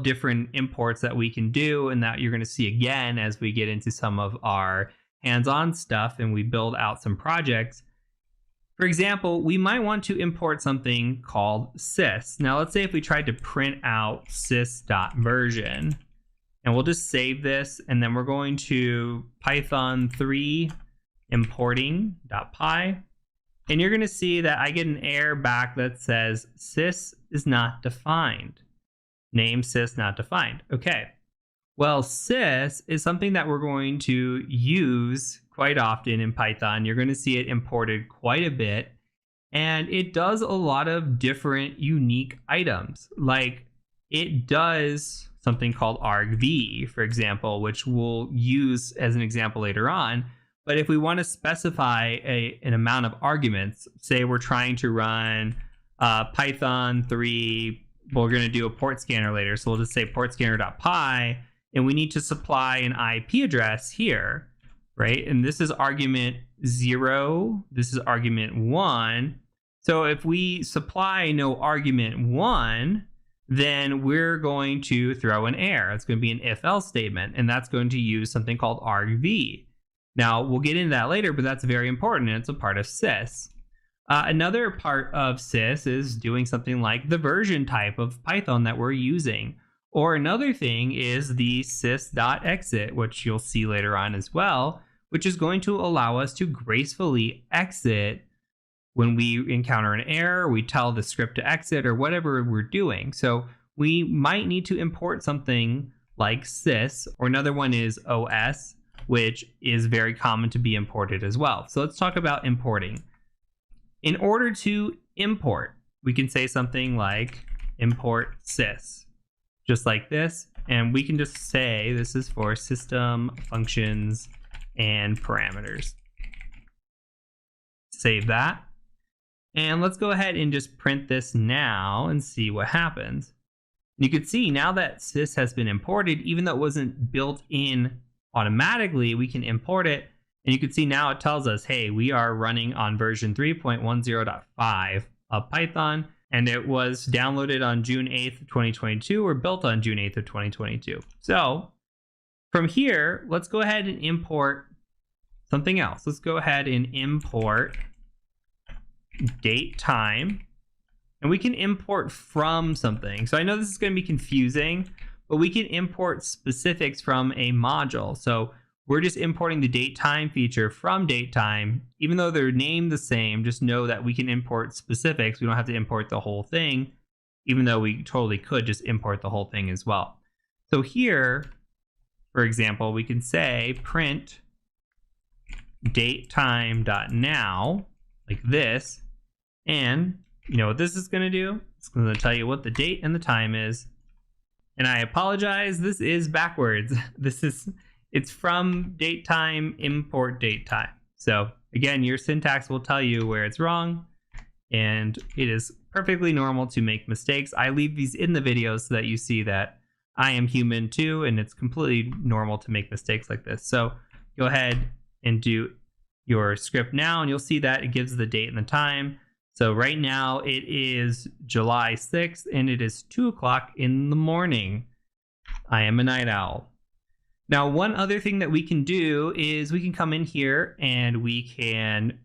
different imports that we can do and that you're going to see again as we get into some of our hands-on stuff and we build out some projects. For example, we might want to import something called sys. Now, let's say if we tried to print out sys.version, and we'll just save this, and then we're going to Python3 importing.py, and you're going to see that I get an error back that says sys is not defined. Name sys not defined. Okay. Well, sys is something that we're going to use quite often in Python. You're going to see it imported quite a bit, and it does a lot of different unique items. Like it does something called argv, for example, which we'll use as an example later on. But if we want to specify an amount of arguments, say we're trying to run Python 3, we're going to do a port scanner later. So we'll just say port scanner.py, and we need to supply an IP address here, right? And this is argument 0. This is argument 1. So if we supply no argument 1, then we're going to throw an error. It's going to be an if-else statement, and that's going to use something called argv. Now, we'll get into that later, but that's very important, and it's a part of sys. Another part of sys is doing something like the version type of Python that we're using. Or another thing is the sys.exit, which you'll see later on as well, which is going to allow us to gracefully exit when we encounter an error, we tell the script to exit or whatever we're doing. So we might need to import something like sys, or another one is os, which is very common to be imported as well. So let's talk about importing. In order to import, we can say something like import sys, just like this. And we can just say this is for system functions and parameters. Save that. And let's go ahead and just print this now and see what happens. You can see now that sys has been imported, even though it wasn't built in automatically, we can import it. And you can see now it tells us, hey, we are running on version 3.10.5 of Python, and it was downloaded on June 8th, 2022, or built on June 8th of 2022. So from here, let's go ahead and import something else. Let's go ahead and import date time, and we can import from something. So I know this is going to be confusing, but we can import specifics from a module. So we're just importing the date time feature from datetime. Even though they're named the same, just know that we can import specifics. We don't have to import the whole thing, even though we totally could just import the whole thing as well. So here, for example, we can say print datetime.now, like this. And you know what this is going to do? It's going to tell you what the date and the time is. And I apologize, this is backwards. It's from datetime, import datetime. So again, your syntax will tell you where it's wrong, and it is perfectly normal to make mistakes. I leave these in the video so that you see that I am human too, and it's completely normal to make mistakes like this. So go ahead and do your script now, and you'll see that it gives the date and the time. So right now it is July 6th, and it is 2 o'clock in the morning. I am a night owl. Now, one other thing that we can do is we can come in here and we can,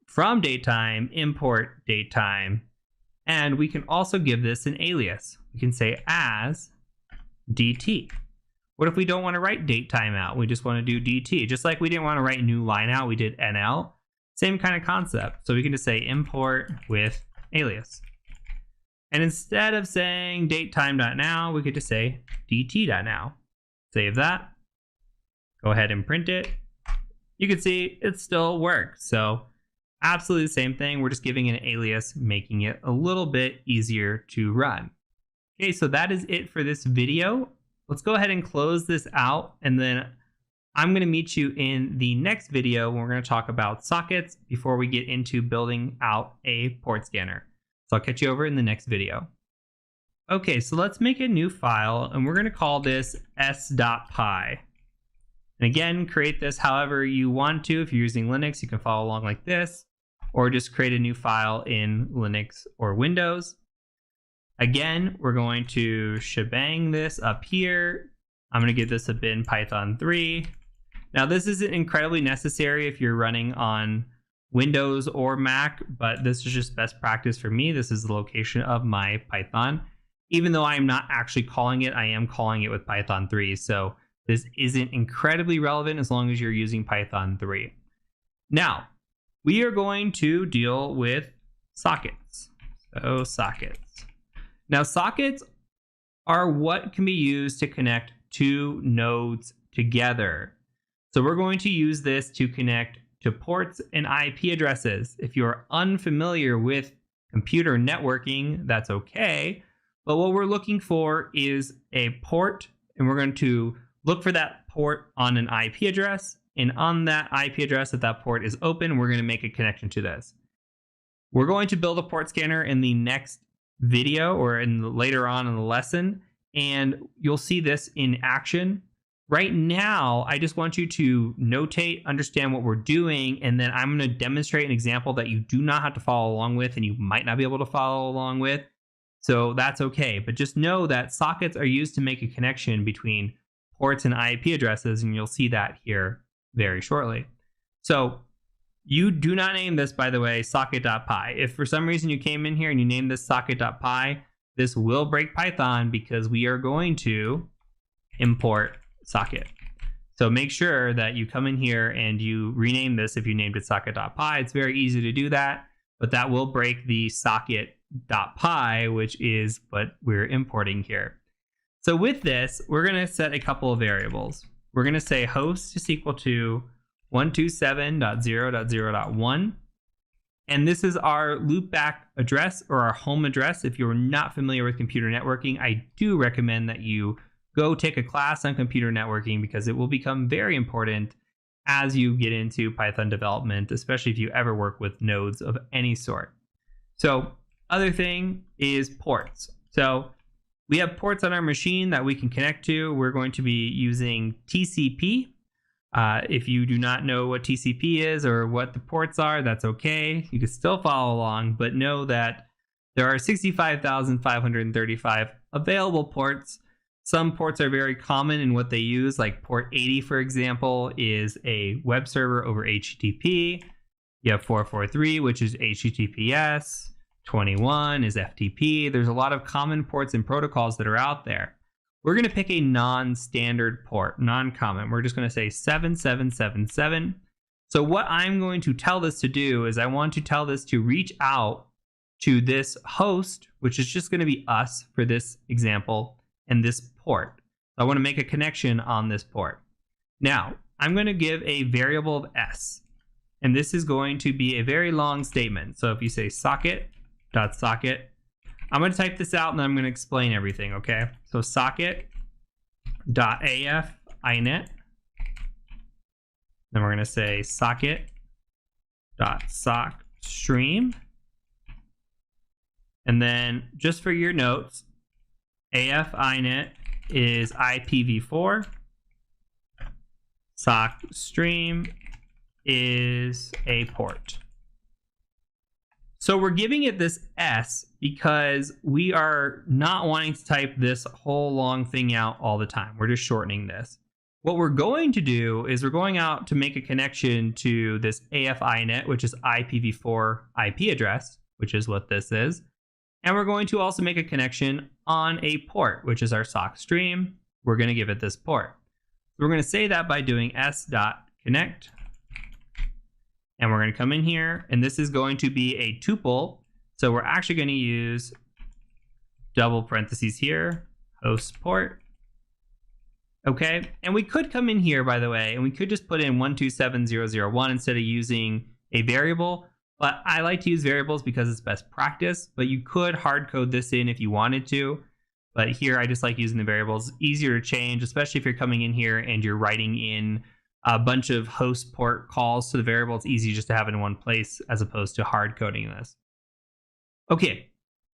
from datetime, import datetime. And we can also give this an alias. We can say as DT. What if we don't want to write datetime out? We just want to do DT. Just like we didn't want to write new line out, we did NL. Same kind of concept. So we can just say import with alias. And instead of saying datetime.now, we could just say dt.now. Save that. Go ahead and print it. You can see it still works. So absolutely the same thing. We're just giving an alias, making it a little bit easier to run. Okay, so that is it for this video. Let's go ahead and close this out, and then I'm going to meet you in the next video when we're going to talk about sockets before we get into building out a port scanner. So I'll catch you over in the next video. Okay, so let's make a new file, and we're going to call this s.py. And again, create this however you want to. If you're using Linux, you can follow along like this, or just create a new file in Linux or Windows. Again, we're going to shebang this up here. I'm going to give this a bin Python 3. Now, this isn't incredibly necessary if you're running on Windows or Mac, but this is just best practice for me. This is the location of my Python. Even though I'm not actually calling it, I am calling it with Python 3. So this isn't incredibly relevant as long as you're using Python 3. Now, we are going to deal with sockets. So sockets. Now, sockets are what can be used to connect two nodes together. So we're going to use this to connect to ports and IP addresses. If you're unfamiliar with computer networking, that's okay. But what we're looking for is a port, and we're going to look for that port on an IP address. And on that IP address, if that port is open, we're going to make a connection to this. We're going to build a port scanner in the next video or later on in the lesson, and you'll see this in action. Right now, I just want you to notate, understand what we're doing, and then I'm going to demonstrate an example that you do not have to follow along with, and you might not be able to follow along with. So that's okay. But just know that sockets are used to make a connection between ports and IP addresses, and you'll see that here very shortly. So you do not name this, by the way, socket.py. If for some reason you came in here and you named this socket.py, this will break Python because we are going to import socket. So make sure that you come in here and you rename this if you named it socket.py. It's very easy to do that, but that will break the socket.py, which is what we're importing here. So with this, we're going to set a couple of variables. We're going to say host is equal to 127.0.0.1. And this is our loopback address or our home address. If you're not familiar with computer networking, I do recommend that you go take a class on computer networking because it will become very important as you get into Python development, especially if you ever work with nodes of any sort. So other thing is ports. So we have ports on our machine that we can connect to. We're going to be using TCP. If you do not know what TCP is or what the ports are, that's okay. You can still follow along, but know that there are 65,535 available ports. Some ports are very common in what they use, like port 80, for example, is a web server over HTTP. You have 443, which is HTTPS. 21 is FTP. There's a lot of common ports and protocols that are out there. We're going to pick a non-standard port, non-common. We're just going to say 7777. So what I'm going to tell this to do is I want to tell this to reach out to this host, which is just going to be us for this example, and this port. So I want to make a connection on this port. Now, I'm going to give a variable of s, and this is going to be a very long statement. So if you say socket.socket, I'm going to type this out and then I'm going to explain everything, okay? So socket.af inet. Then we're going to say socket.sockstream. And then just for your notes, AF inet is IPv4. Sockstream is a port. So we're giving it this S because we are not wanting to type this whole long thing out all the time. We're just shortening this. What we're going to do is we're going out to make a connection to this AF inet, which is IPv4 IP address, which is what this is. And we're going to also make a connection on a port, which is our sock stream. We're going to give it this port. So we're going to say that by doing s.connect. And we're going to come in here, and this is going to be a tuple. So we're actually going to use double parentheses here, host port. Okay, and we could come in here, by the way, and we could just put in 127.0.0.1 instead of using a variable. But I like to use variables because it's best practice, but you could hard code this in if you wanted to. But here, I just like using the variables. Easier to change, especially if you're coming in here and you're writing in a bunch of host port calls to the variable. It's easy just to have it in one place as opposed to hard coding this. Okay,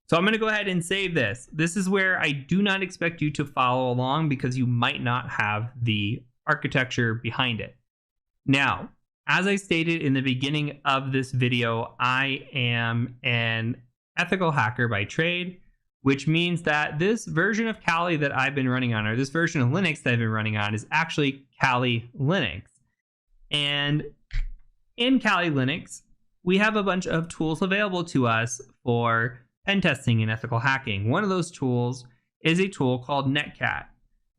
so I'm going to go ahead and save this. This is where I do not expect you to follow along because you might not have the architecture behind it. Now, as I stated in the beginning of this video, I am an ethical hacker by trade. which means that this version of Kali that I've been running on, or this version of Linux that I've been running on, is actually Kali Linux. And in Kali Linux, we have a bunch of tools available to us for pen testing and ethical hacking. One of those tools is a tool called Netcat.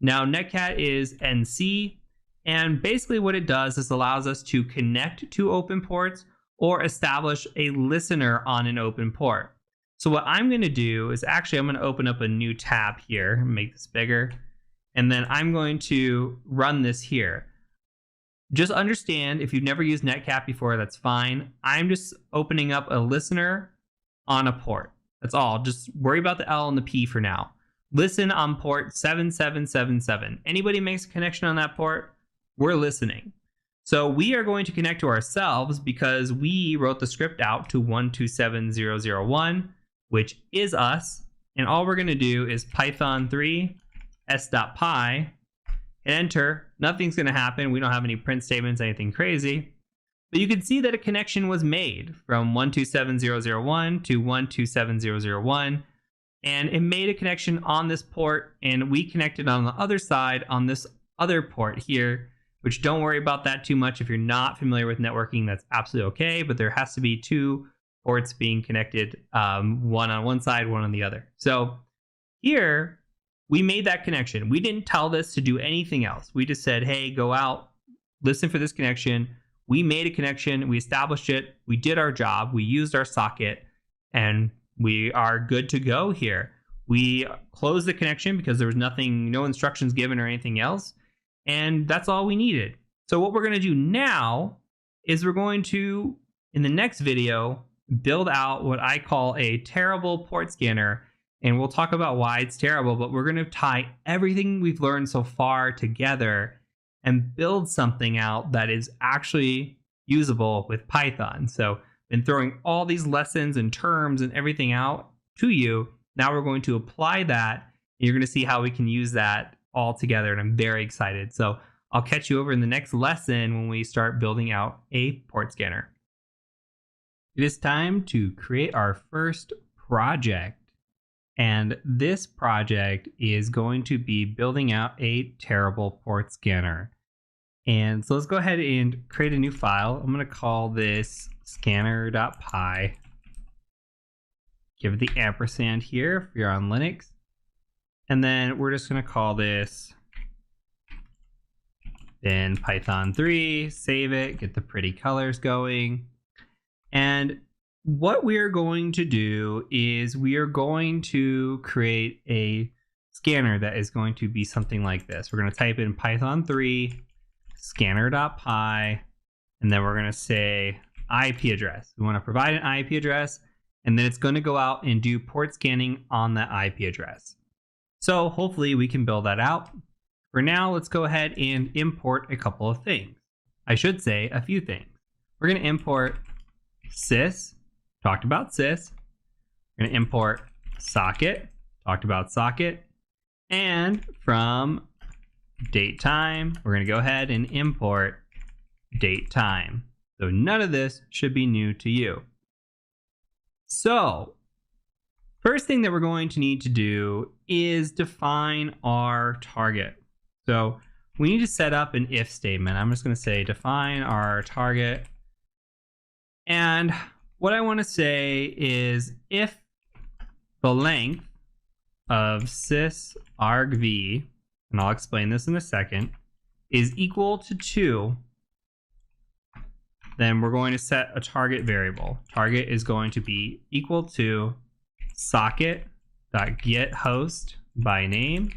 Now, Netcat is NC, and basically what it does is allows us to connect to open ports or establish a listener on an open port. So what I'm going to do is I'm going to open up a new tab here, make this bigger, and then I'm going to run this here. Just understand, if you've never used Netcat before, that's fine. I'm just opening up a listener on a port. That's all. Just worry about the L and the P for now. Listen on port 7777. Anybody makes a connection on that port, we're listening. So we are going to connect to ourselves because we wrote the script out to 127001, which is us. And all we're going to do is python3 s.py, and enter. Nothing's going to happen. We don't have any print statements, anything crazy. But you can see that a connection was made from 127001 to 127001. And it made a connection on this port, and we connected on the other side on this other port here, which don't worry about that too much. If you're not familiar with networking, that's absolutely okay. But there has to be two ports being connected, one on one side, one on the other. So here, we made that connection. We didn't tell this to do anything else. We just said, hey, go out, listen for this connection. We made a connection. We established it. We did our job. We used our socket, and we are good to go here. We closed the connection because there was nothing, no instructions given or anything else. And that's all we needed. So what we're going to do now is we're going to, in the next video, build out what I call a terrible port scanner. And we'll talk about why it's terrible, but we're going to tie everything we've learned so far together and build something out that is actually usable with Python. So I've been throwing all these lessons and terms and everything out to you. Now we're going to apply that. And you're going to see how we can use that all together. And I'm very excited. So I'll catch you over in the next lesson when we start building out a port scanner. It is time to create our first project. And this project is going to be building out a terrible port scanner. And so let's go ahead and create a new file. I'm going to call this scanner.py. Give it the ampersand here if you're on Linux. And then we're just going to call this then Python3, save it, get the pretty colors going. And what we are going to do is we are going to create a scanner that is going to be something like this. We're going to type in Python3 scanner.py, and then we're going to say IP address. We want to provide an IP address, and then it's going to go out and do port scanning on that IP address. So hopefully we can build that out. For now, let's go ahead and import a couple of things. I should say a few things. We're going to import sys. Talked about sys. We're going to import socket. Talked about socket. And from date time, we're going to go ahead and import date time. So none of this should be new to you. So first thing that we're going to need to do is define our target. So we need to set up an if statement. I'm just going to say define our target. And what I want to say is if the length of sys argv, and I'll explain this in a second, is equal to 2, then we're going to set a target variable. Target is going to be equal to socket.getHost by name.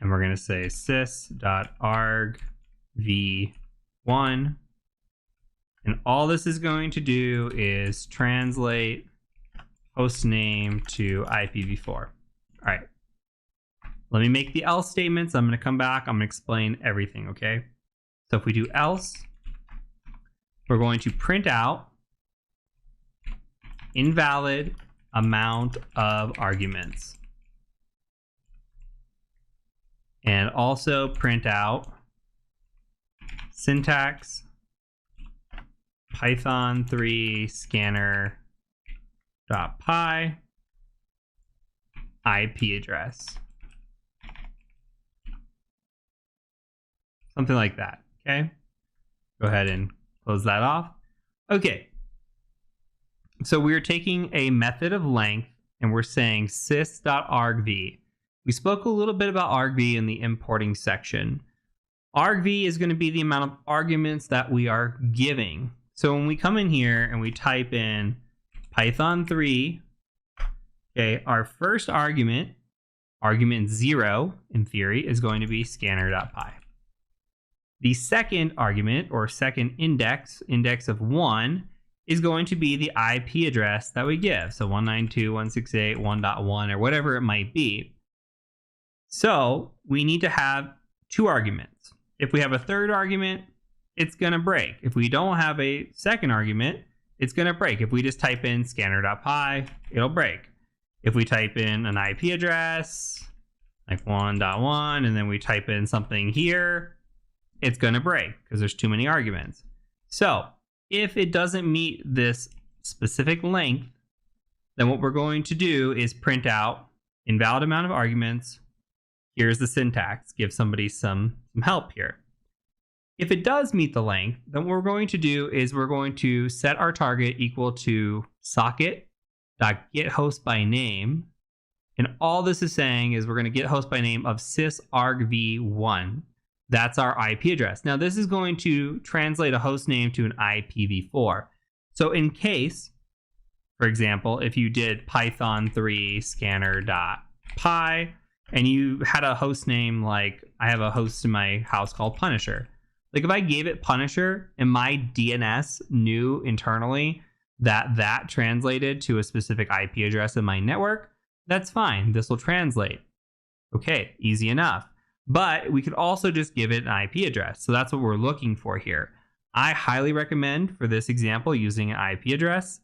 And we're going to say sys.argv1. And all this is going to do is translate host name to IPv4. All right. Let me make the else statements. I'm going to come back. I'm going to explain everything, okay? So if we do else, we're going to print out invalid amount of arguments. And also print out syntax python3 scanner.py. IP address. Something like that, okay? Go ahead and close that off. Okay. So we're taking a method of length and we're saying sys.argv. We spoke a little bit about argv in the importing section. Argv is going to be the amount of arguments that we are giving. So when we come in here and we type in Python3, okay, our first argument, argument 0 in theory, is going to be scanner.py. The second argument, or second index of 1, is going to be the IP address that we give. So 192.168.1.1 or whatever it might be. So we need to have 2 arguments. If we have a third argument, it's going to break. If we don't have a second argument, it's going to break. If we just type in scanner.py, it'll break. If we type in an IP address, like 1.1, and then we type in something here, it's going to break because there's too many arguments. So if it doesn't meet this specific length, then what we're going to do is print out invalid amount of arguments. Here's the syntax. Give somebody some help here. If it does meet the length, then what we're going to do is we're going to set our target equal to socket.getHostByName. And all this is saying is we're going to get host by name of sysargv1. That's our IP address. Now, this is going to translate a host name to an IPv4. So in case, for example, if you did python3 scanner.py and you had a host name like, I have a host in my house called Punisher. Like if I gave it Punisher and my DNS knew internally that translated to a specific IP address in my network, that's fine. This will translate. Okay, easy enough. But we could also just give it an IP address. So that's what we're looking for here. I highly recommend for this example using an IP address.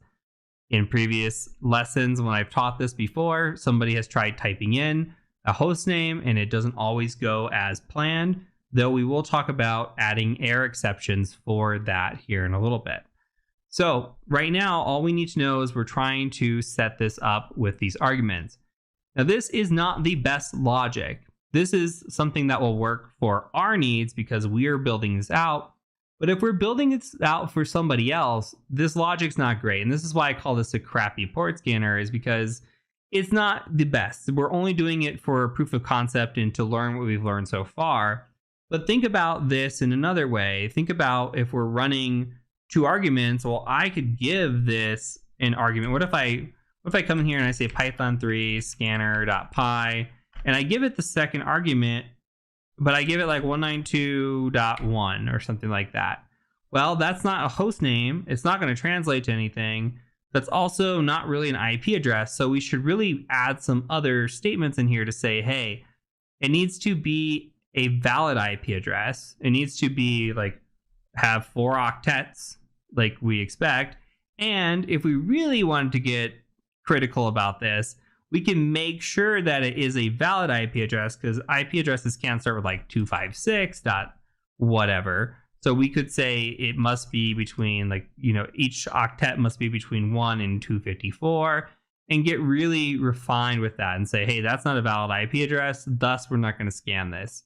In previous lessons, when I've taught this before, somebody has tried typing in a host name and it doesn't always go as planned, though we will talk about adding error exceptions for that here in a little bit. So right now, all we need to know is we're trying to set this up with these arguments. Now, this is not the best logic. This is something that will work for our needs because we are building this out. But if we're building this out for somebody else, this logic's not great. And this is why I call this a crappy port scanner, is because it's not the best. We're only doing it for proof of concept and to learn what we've learned so far. But think about this in another way. Think about if we're running 2 arguments. Well, I could give this an argument. What if I come in here and I say python3 scanner.py and I give it the second argument, but I give it like 192.1 or something like that? Well, that's not a host name. It's not going to translate to anything. That's also not really an IP address. So we should really add some other statements in here to say, hey, it needs to be a valid IP address. It needs to be like have 4 octets like we expect. And if we really wanted to get critical about this, we can make sure that it is a valid IP address, because IP addresses can't start with like 256 dot whatever. So we could say it must be between like, each octet must be between 1 and 254, and get really refined with that and say, hey, that's not a valid IP address, thus we're not going to scan this.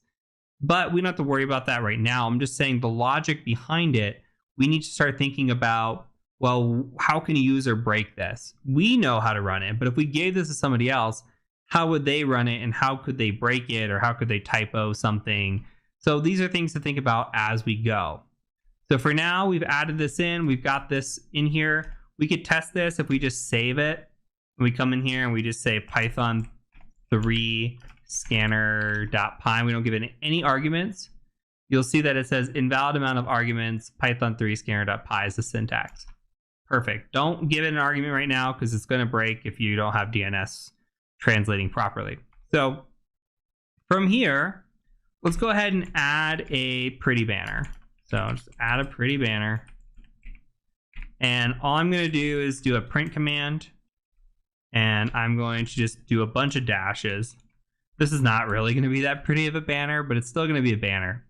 But we don't have to worry about that right now. I'm just saying the logic behind it, we need to start thinking about, well, how can a user break this? We know how to run it, but if we gave this to somebody else, how would they run it and how could they break it, or how could they typo something? So these are things to think about as we go. So for now, we've added this in. We've got this in here. We could test this if we just save it. We come in here and we just say python3 scanner.py. We don't give it any arguments. You'll see that it says invalid amount of arguments, python3 scanner.py is the syntax. Perfect. Don't give it an argument right now because it's going to break if you don't have DNS translating properly. So from here, let's go ahead and add a pretty banner. So just add a pretty banner. And all I'm going to do is do a print command. And I'm going to just do a bunch of dashes. This is not really going to be that pretty of a banner, but it's still going to be a banner.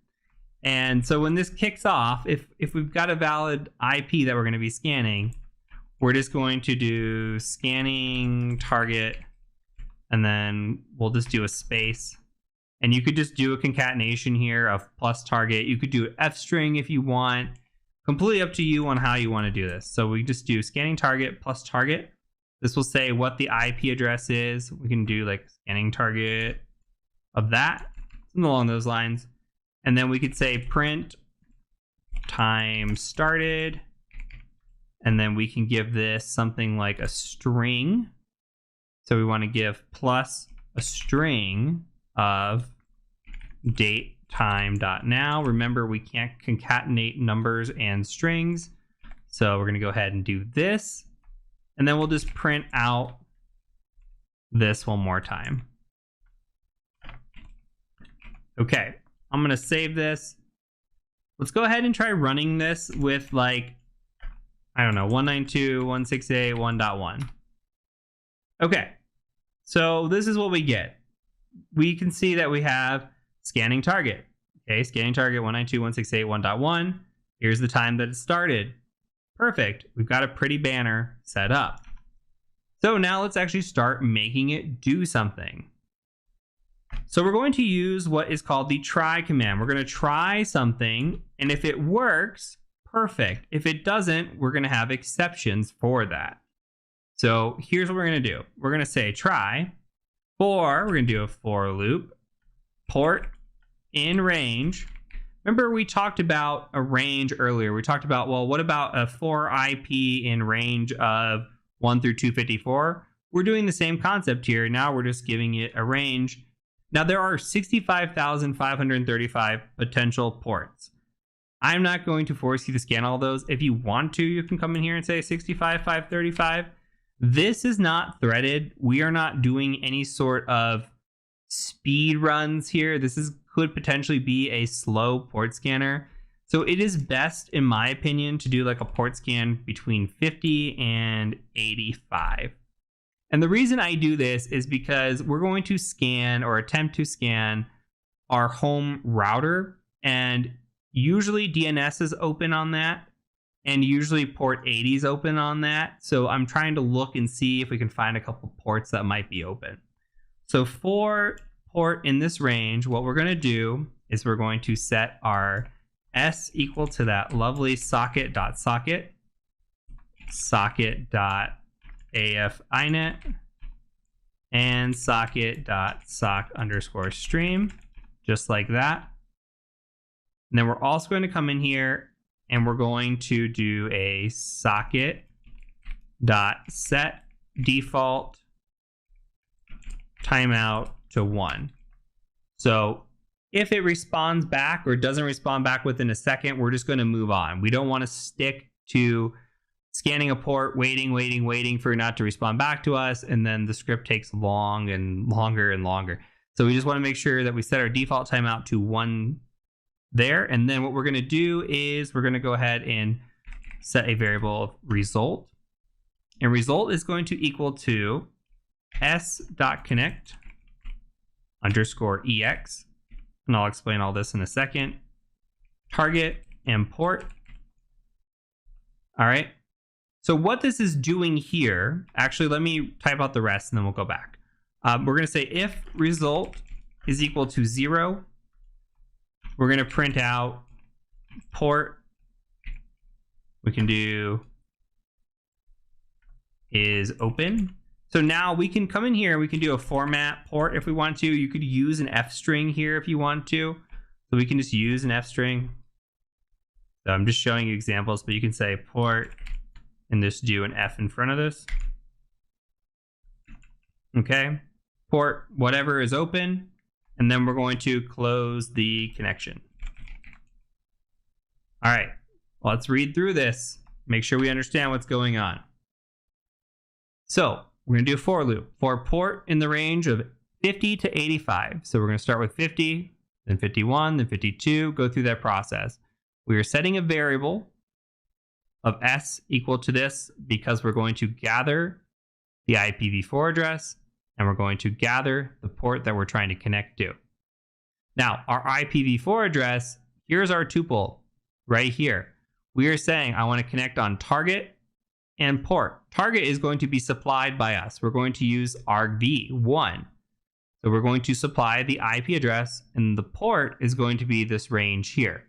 And so when this kicks off, if we've got a valid IP that we're going to be scanning, we're just going to do scanning target and then we'll just do a space. And you could just do a concatenation here of plus target. You could do F string if you want. Completely up to you on how you want to do this. So we just do scanning target plus target. This will say what the IP address is. We can do like scanning target of that, something along those lines. And then we could say print time started. And then we can give this something like a string. So we want to give plus a string of date time dot now. Remember, we can't concatenate numbers and strings, so we're going to go ahead and do this, and then we'll just print out this one more time. Okay, I'm going to save this. Let's go ahead and try running this with, like, I don't know, 192.168.1.1. Okay, so this is what we get. We can see that we have scanning target. Okay, scanning target 192.168.1.1. Here's the time that it started. Perfect. We've got a pretty banner set up. So now let's actually start making it do something. So we're going to use what is called the try command. We're going to try something, and if it works, perfect. If it doesn't, we're going to have exceptions for that. So here's what we're going to do. We're going to say try. We're going to do a for loop, port in range. Remember we talked about a range earlier. We talked about, well, what about a for IP in range of 1 through 254? We're doing the same concept here. Now we're just giving it a range. Now there are 65,535 potential ports. I'm not going to force you to scan all those. If you want to, you can come in here and say 65,535. This is not threaded. We are not doing any sort of speed runs here. This could potentially be a slow port scanner. So it is best, in my opinion, to do like a port scan between 50 and 85. And the reason I do this is because we're going to scan or attempt to scan our home router, and usually DNS is open on that. And usually port 80 is open on that. So I'm trying to look and see if we can find a couple ports that might be open. So for port in this range, what we're going to do is we're going to set our S equal to that lovely socket.socket, socket.afinet, and socket.sock_stream, just like that. And then we're also going to come in here and we're going to do a socket dot set default timeout to 1. So if it responds back or doesn't respond back within a second, we're just going to move on. We don't want to stick to scanning a port, waiting for it not to respond back to us, and then the script takes long and longer and longer. So we just want to make sure that we set our default timeout to 1 there, and then what we're going to do is we're going to go ahead and set a variable of result, and result is going to equal to s.connect_ex, and I'll explain all this in a second. Target and port. All right, so what this is doing here, actually let me type out the rest and then we'll go back. We're going to say if result is equal to 0, we're going to print out port. We can do is open. So now we can come in here and we can do a format port if we want to. You could use an F string here if you want to. So we can just use an F string. So I'm just showing you examples, but you can say port and just do an F in front of this. Okay, port whatever is open. And then we're going to close the connection. All right, let's read through this. Make sure we understand what's going on. So we're going to do a for loop for port in the range of 50 to 85. So we're going to start with 50, then 51, then 52, go through that process. We are setting a variable of S equal to this because we're going to gather the IPv4 address and we're going to gather the port that we're trying to connect to. Now, our IPv4 address, here's our tuple right here. We are saying I want to connect on target and port. Target is going to be supplied by us. We're going to use argv1. So we're going to supply the IP address, and the port is going to be this range here.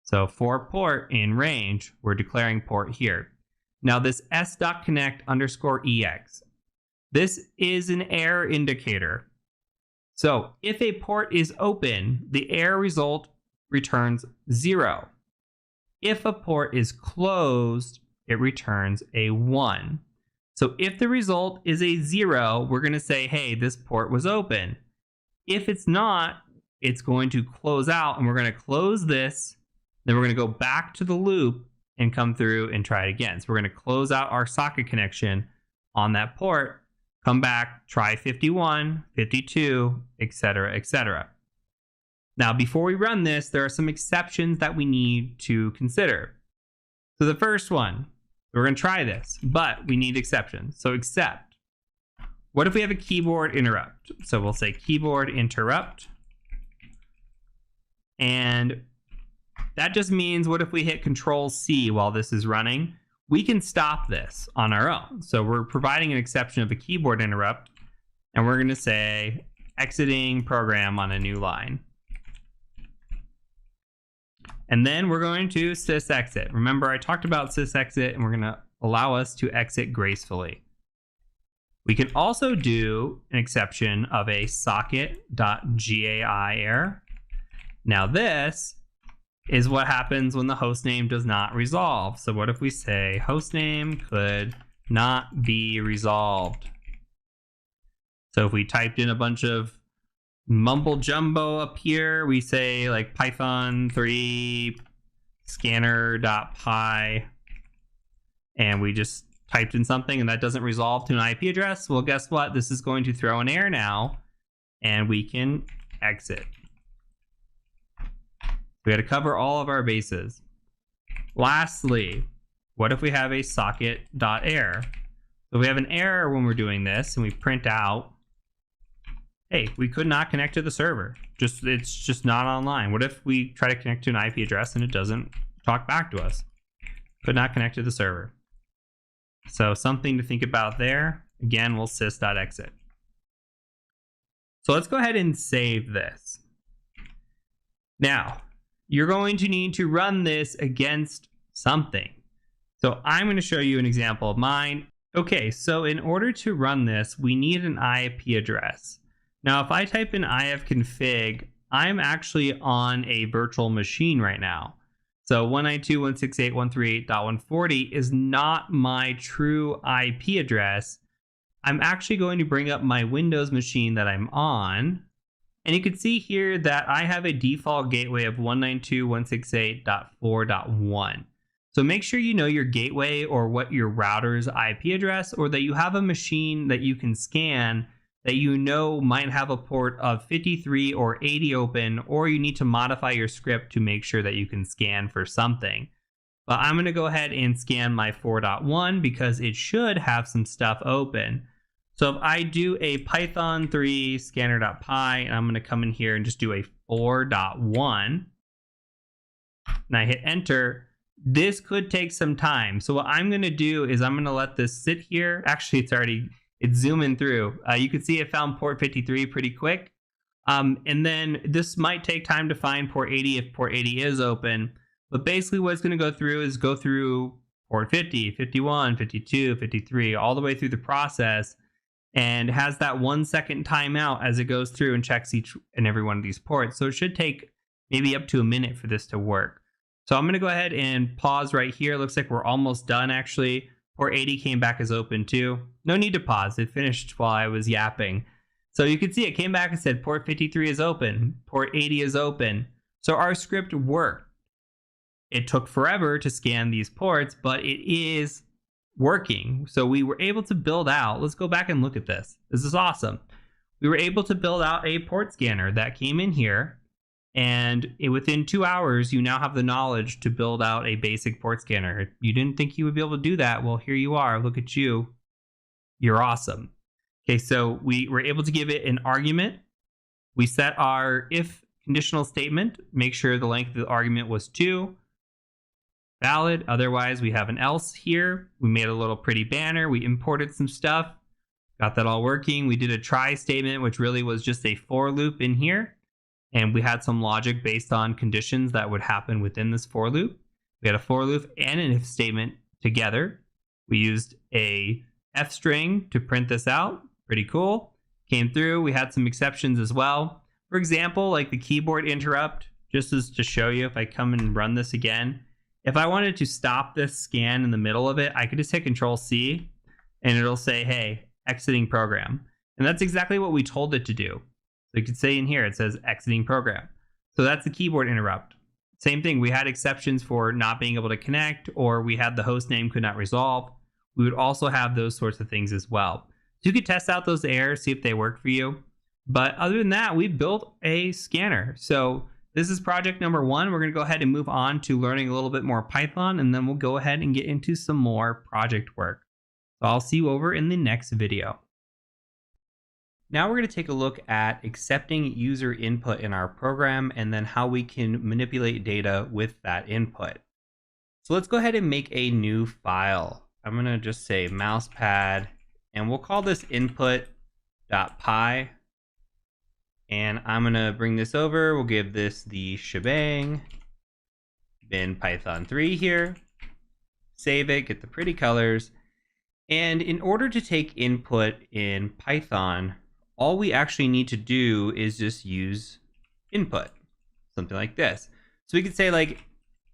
So for port in range, we're declaring port here. Now this s.connect_ex, this is an error indicator. So if a port is open, the error result returns 0. If a port is closed, it returns a 1. So if the result is a 0, we're going to say, hey, this port was open. If it's not, it's going to close out, and we're going to close this. Then we're going to go back to the loop and come through and try it again. So we're going to close out our socket connection on that port, come back, try 51, 52, etc., etc. Now, before we run this, there are some exceptions that we need to consider. So the first one, we're going to try this, but we need exceptions. So except, what if we have a keyboard interrupt? So we'll say keyboard interrupt. And that just means, what if we hit Control-C while this is running? We can stop this on our own. So we're providing an exception of a keyboard interrupt, and we're going to say exiting program on a new line. And then we're going to sysexit. Remember, I talked about sysexit, and we're going to allow us to exit gracefully. We can also do an exception of a socket.gai error. Now this is what happens when the hostname does not resolve. So what if we say hostname could not be resolved? So if we typed in a bunch of mumble jumbo up here, we say like Python3 scanner.py, and we just typed in something and that doesn't resolve to an IP address. Well, guess what? This is going to throw an error now, and we can exit. We got to cover all of our bases. Lastly, what if we have a socket.error? So we have an error when we're doing this, and we print out, hey, we could not connect to the server. It's just not online. What if we try to connect to an IP address and it doesn't talk back to us? Could not connect to the server. So something to think about there. Again, we'll sys.exit. So let's go ahead and save this. Now, you're going to need to run this against something. So I'm going to show you an example of mine. Okay, so in order to run this, we need an IP address. Now, if I type in ifconfig, I'm actually on a virtual machine right now. So 192.168.138.140 is not my true IP address. I'm actually going to bring up my Windows machine that I'm on. And you can see here that I have a default gateway of 192.168.4.1. So make sure you know your gateway or what your router's IP address, or that you have a machine that you can scan that you know might have a port of 53 or 80 open, or you need to modify your script to make sure that you can scan for something. But I'm going to go ahead and scan my 4.1 because it should have some stuff open. So if I do a Python3 scanner.py, and I'm going to come in here and just do a 4.1, and I hit enter, this could take some time. So what I'm going to do is I'm going to let this sit here. Actually, it's zooming through. You can see it found port 53 pretty quick. And then this might take time to find port 80 if port 80 is open. But basically what it's going to go through is go through port 50, 51, 52, 53, all the way through the process, and has that 1 second timeout as it goes through and checks each and every one of these ports. So it should take maybe up to a minute for this to work. So I'm going to go ahead and pause right here. It looks like we're almost done, actually. Port 80 came back as open too. No need to pause. It finished while I was yapping. So you can see it came back and said port 53 is open. Port 80 is open. So our script worked. It took forever to scan these ports, but it is working. So we were able to build out, let's go back and look at this. This is awesome. We were able to build out a port scanner that came in here, and within 2 hours, you now have the knowledge to build out a basic port scanner. If you didn't think you would be able to do that, well, here you are. Look at you. You're awesome. Okay, so we were able to give it an argument. We set our if conditional statement, make sure the length of the argument was 2. valid. Otherwise, we have an else here. We made a little pretty banner. We imported some stuff, got that all working. We did a try statement, which really was just a for loop in here. And we had some logic based on conditions that would happen within this for loop. We had a for loop and an if statement together. We used a f string to print this out. Pretty cool. Came through. We had some exceptions as well. For example, like the keyboard interrupt, just as to show you, if I come and run this again, if I wanted to stop this scan in the middle of it, I could just hit Control C and it'll say, hey, exiting program. And that's exactly what we told it to do. So you could say in here, it says exiting program. So that's the keyboard interrupt. Same thing, we had exceptions for not being able to connect, or we had the host name could not resolve. We would also have those sorts of things as well. So you could test out those errors, see if they work for you. But other than that, we built a scanner. So this is project number 1. We're going to go ahead and move on to learning a little bit more Python, and then we'll go ahead and get into some more project work. So I'll see you over in the next video. Now we're going to take a look at accepting user input in our program and then how we can manipulate data with that input. So let's go ahead and make a new file. I'm going to just say mousepad, and we'll call this input.py. And I'm going to bring this over. We'll give this the shebang, bin Python3 here. Save it, get the pretty colors. And in order to take input in Python, all we actually need to do is just use input, something like this. So we could say like,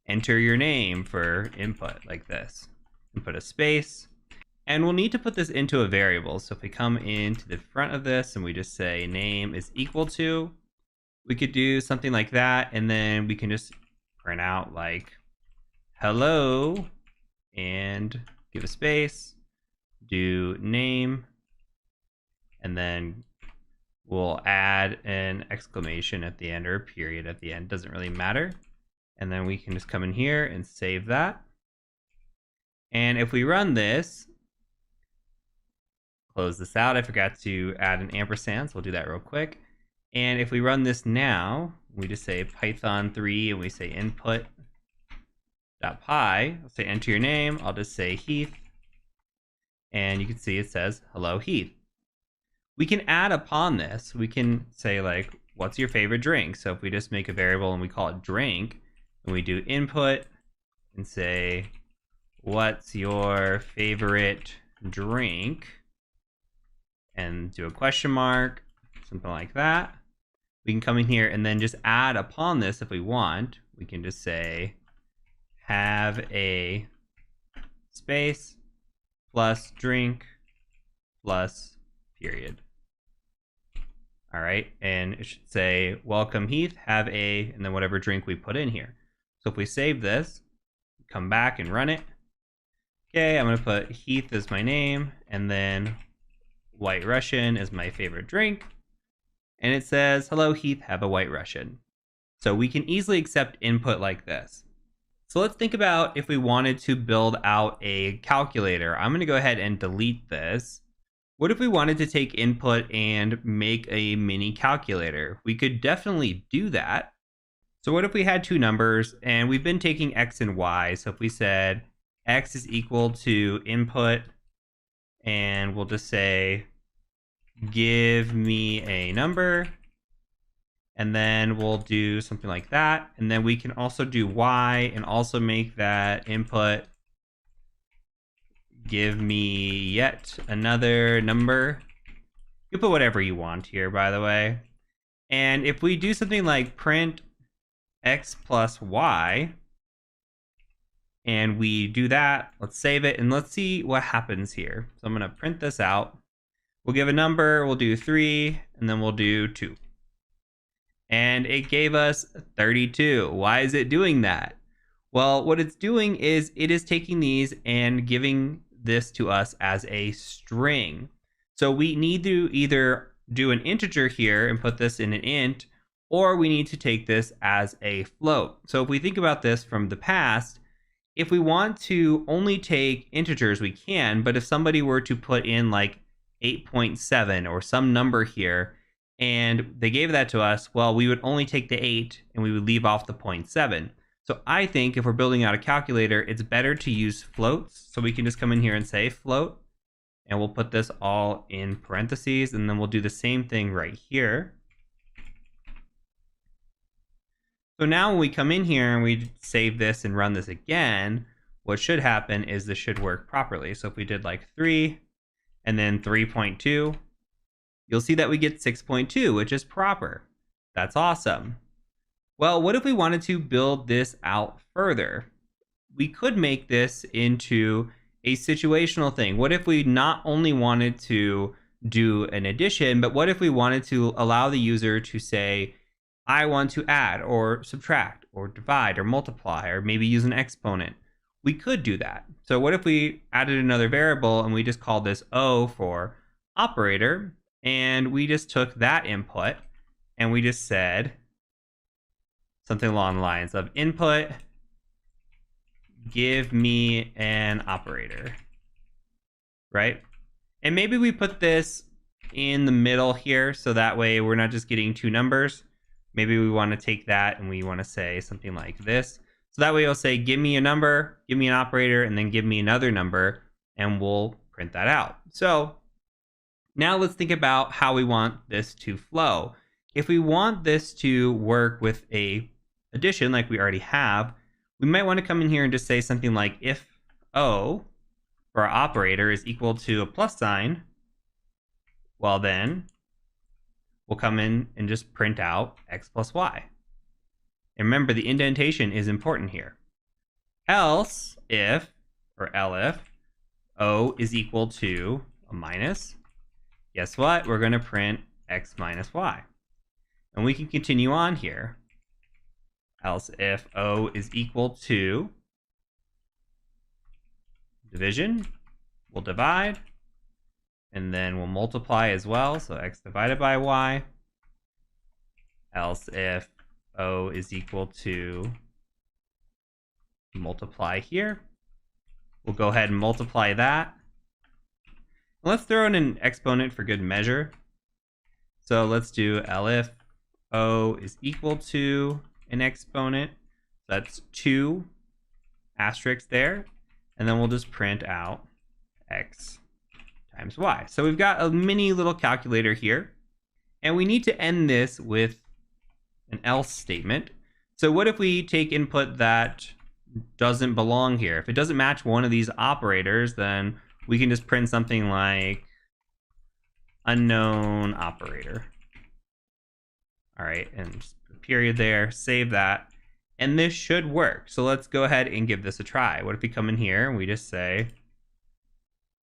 enter your name for input like this, and put a space. And we'll need to put this into a variable. So if we come into the front of this and we just say name is equal to, we could do something like that. And then we can just print out like hello and give a space, do name, and then we'll add an exclamation at the end or a period at the end. Doesn't really matter. And then we can just come in here and save that. And if we run this, close this out. I forgot to add an ampersand, so we'll do that real quick. And if we run this now, we just say Python3 and we say input.py. I'll say enter your name. I'll just say Heath. And you can see it says hello Heath. We can add upon this. We can say like, what's your favorite drink? So if we just make a variable and we call it drink, and we do input and say, what's your favorite drink? And do a question mark, something like that. We can come in here and then just add upon this if we want. We can just say, have a space plus drink plus period. All right, and it should say, welcome Heath, have a, and then whatever drink we put in here. So if we save this, come back and run it. Okay, I'm gonna put Heath as my name, and then White Russian is my favorite drink. And it says, hello Heath, have a White Russian. So we can easily accept input like this. So let's think about if we wanted to build out a calculator. I'm gonna go ahead and delete this. What if we wanted to take input and make a mini calculator? We could definitely do that. So what if we had two numbers and we've been taking X and Y? So if we said X is equal to input, and we'll just say, give me a number, and then we'll do something like that. And then we can also do Y and also make that input give me yet another number. You put whatever you want here, by the way. And if we do something like print X plus Y, and we do that, let's save it, and let's see what happens here. So I'm gonna print this out. We'll give a number, we'll do 3, and then we'll do 2. And it gave us 32. Why is it doing that? Well, what it's doing is it is taking these and giving this to us as a string. So we need to either do an integer here and put this in an int, or we need to take this as a float. So if we think about this from the past, if we want to only take integers, we can, but if somebody were to put in like 8.7 or some number here, and they gave that to us, well, we would only take the 8 and we would leave off the 0.7. So I think if we're building out a calculator, it's better to use floats. So we can just come in here and say float, and we'll put this all in parentheses, and then we'll do the same thing right here. So now when we come in here and we save this and run this again, what should happen is this should work properly. So if we did like 3 and then 3.2, you'll see that we get 6.2, which is proper. That's awesome. Well, what if we wanted to build this out further? We could make this into a situational thing. What if we not only wanted to do an addition, but what if we wanted to allow the user to say, I want to add or subtract or divide or multiply or maybe use an exponent? We could do that. So what if we added another variable and we just called this O for operator, and we just took that input and we just said something along the lines of input, give me an operator, right? And maybe we put this in the middle here, so that way we're not just getting two numbers. Maybe we want to take that and we want to say something like this. So that way it'll say, give me a number, give me an operator, and then give me another number, and we'll print that out. So now let's think about how we want this to flow. If we want this to work with a addition like we already have, we might want to come in here and just say something like if O for our operator is equal to a plus sign, well then we'll come in and just print out x plus y. And remember, the indentation is important here. Else if, or elif, O is equal to a minus, guess what? We're going to print x minus y. And we can continue on here. Else if O is equal to division, we'll divide, and then we'll multiply as well, so x divided by y. Else if O is equal to multiply here, we'll go ahead and multiply that. Let's throw in an exponent for good measure. So let's do elif O is equal to an exponent. That's 2 asterisks there. And then we'll just print out x times y. So we've got a mini little calculator here. And we need to end this with an else statement. So what if we take input that doesn't belong here? If it doesn't match one of these operators, then we can just print something like unknown operator. All right, and just put a period there, save that, and this should work. So let's go ahead and give this a try. What if we come in here and we just say,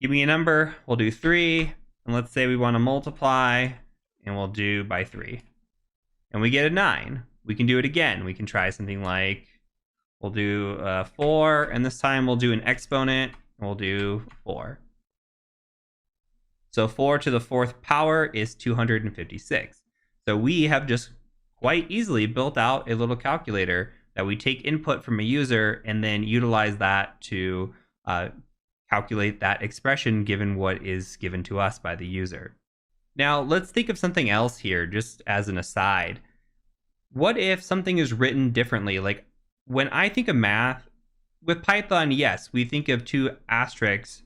give me a number, we'll do 3, and let's say we want to multiply, and we'll do by 3. And we get a 9. We can do it again. We can try something like, we'll do 4, and this time we'll do an exponent, and we'll do 4. So 4 to the 4th power is 256. So we have just quite easily built out a little calculator that we take input from a user and then utilize that to calculate that expression given what is given to us by the user. Now let's think of something else here, just as an aside. What if something is written differently? Like when I think of math, with Python, yes, we think of 2 asterisks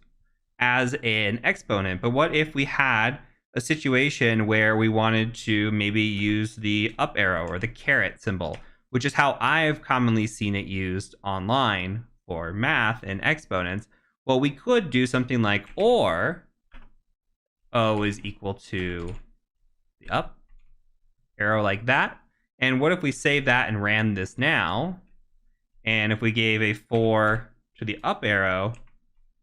as an exponent, but what if we had a situation where we wanted to maybe use the up arrow or the caret symbol, which is how I've commonly seen it used online for math and exponents? Well, we could do something like or O is equal to the up arrow like that. And what if we save that and ran this now? And if we gave a 4 to the up arrow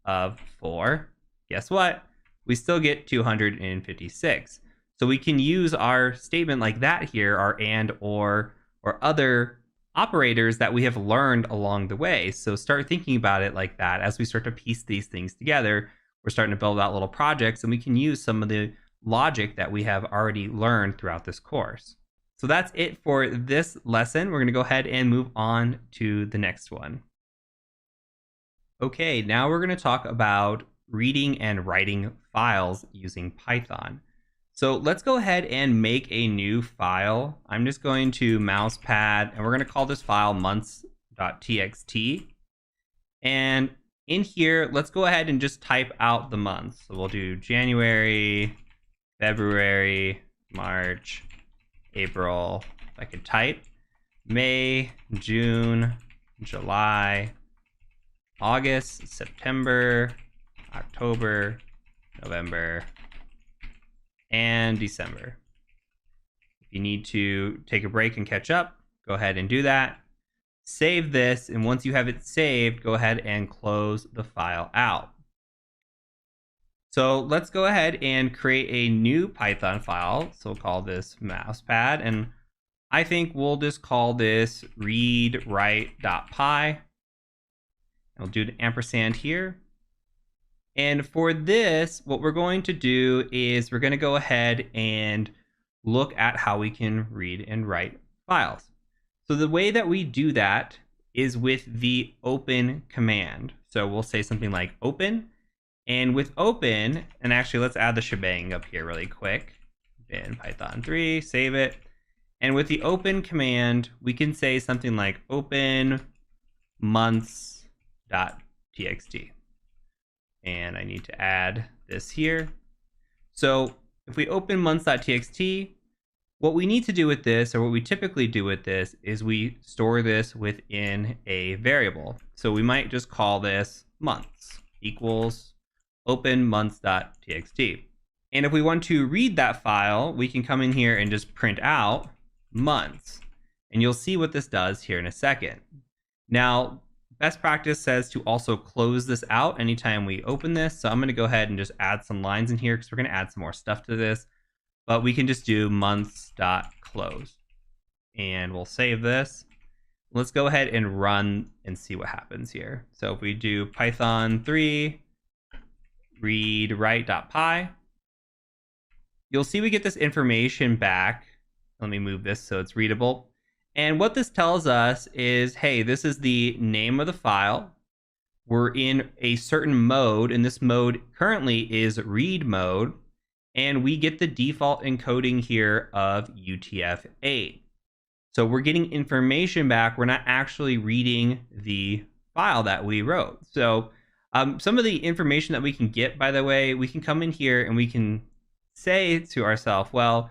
of 4, guess what? We still get 256. So we can use our statement like that here, our and, or other operators that we have learned along the way. So start thinking about it like that. As we start to piece these things together, we're starting to build out little projects, and we can use some of the logic that we have already learned throughout this course. So that's it for this lesson. We're going to go ahead and move on to the next one. Okay, now we're going to talk about reading and writing files using Python. So let's go ahead and make a new file. I'm just going to mousepad, and we're going to call this file months month.txt. And in here, let's go ahead and just type out the months. So we'll do January, February, March, April. I could type May, June, July, August, September, October, November, and December. If you need to take a break and catch up, go ahead and do that. Save this, and once you have it saved, go ahead and close the file out. So let's go ahead and create a new Python file. So we'll call this mousepad, and I think we'll just call this readwrite.py. I'll do an ampersand here. And for this, what we're going to do is we're going to go ahead and look at how we can read and write files. So the way that we do that is with the open command. So we'll say something like open. And with open, and actually let's add the shebang up here really quick. In Python 3, save it. And with the open command, we can say something like open months.txt. And I need to add this here. So if we open months.txt, what we need to do with this, or what we typically do with this, is we store this within a variable. So we might just call this months equals open months.txt. And if we want to read that file, we can come in here and just print out months. And you'll see what this does here in a second. Now, best practice says to also close this out anytime we open this. So I'm going to go ahead and just add some lines in here because we're going to add some more stuff to this. But we can just do months.close. And we'll save this. Let's go ahead and run and see what happens here. So if we do Python 3 readwrite.py, you'll see we get this information back. Let me move this so it's readable. And what this tells us is, hey, this is the name of the file. We're in a certain mode, and this mode currently is read mode. And we get the default encoding here of UTF-8. So we're getting information back. We're not actually reading the file that we wrote. So some of the information that we can get, by the way, we can come in here and we can say to ourselves, well,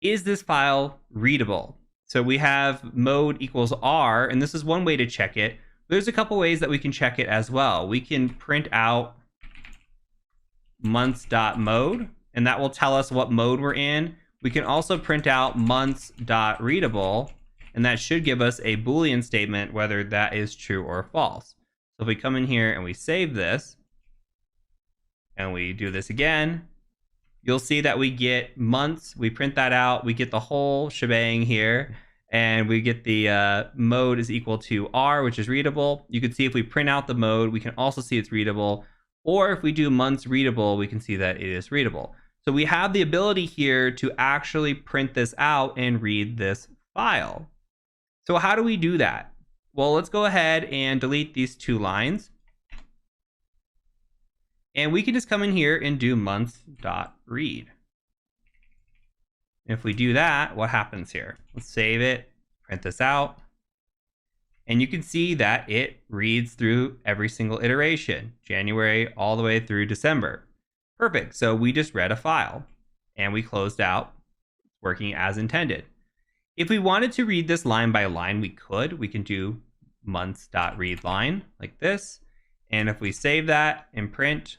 is this file readable? So we have mode equals R, and this is one way to check it. There's a couple ways that we can check it as well. We can print out months.mode, and that will tell us what mode we're in. We can also print out months.readable, and that should give us a Boolean statement whether that is true or false. So if we come in here and we save this, and we do this again, you'll see that we get months. We print that out. We get the whole shebang here. And we get the mode is equal to R, which is readable. You can see if we print out the mode, we can also see it's readable. Or if we do months readable, we can see that it is readable. So we have the ability here to actually print this out and read this file. So how do we do that? Well, let's go ahead and delete these two lines. And we can just come in here and do months.read. If we do that, what happens here? Let's save it, print this out. And you can see that it reads through every single iteration, January all the way through December. Perfect. So we just read a file and we closed out, working as intended. If we wanted to read this line by line, we could. We can do months.readLine like this. And if we save that and print,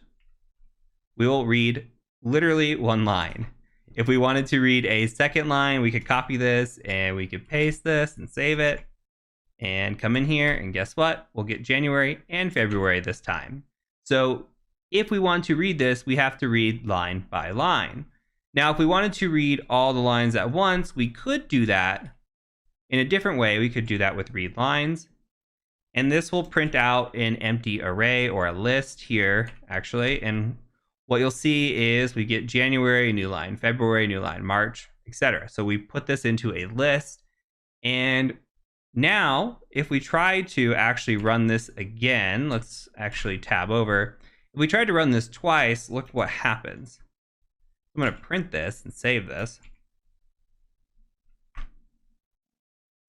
we will read literally one line. If we wanted to read a second line, we could copy this and we could paste this and save it and come in here, and guess what? We'll get January and February this time. So if we want to read this, we have to read line by line. Now, if we wanted to read all the lines at once, we could do that in a different way. We could do that with read lines. And this will print out an empty array or a list here, actually. And what you'll see is we get January, new line, February, new line, March, etc. So we put this into a list. And now, if we try to actually run this again, let's actually tab over. If we tried to run this twice, look what happens. I'm going to print this and save this.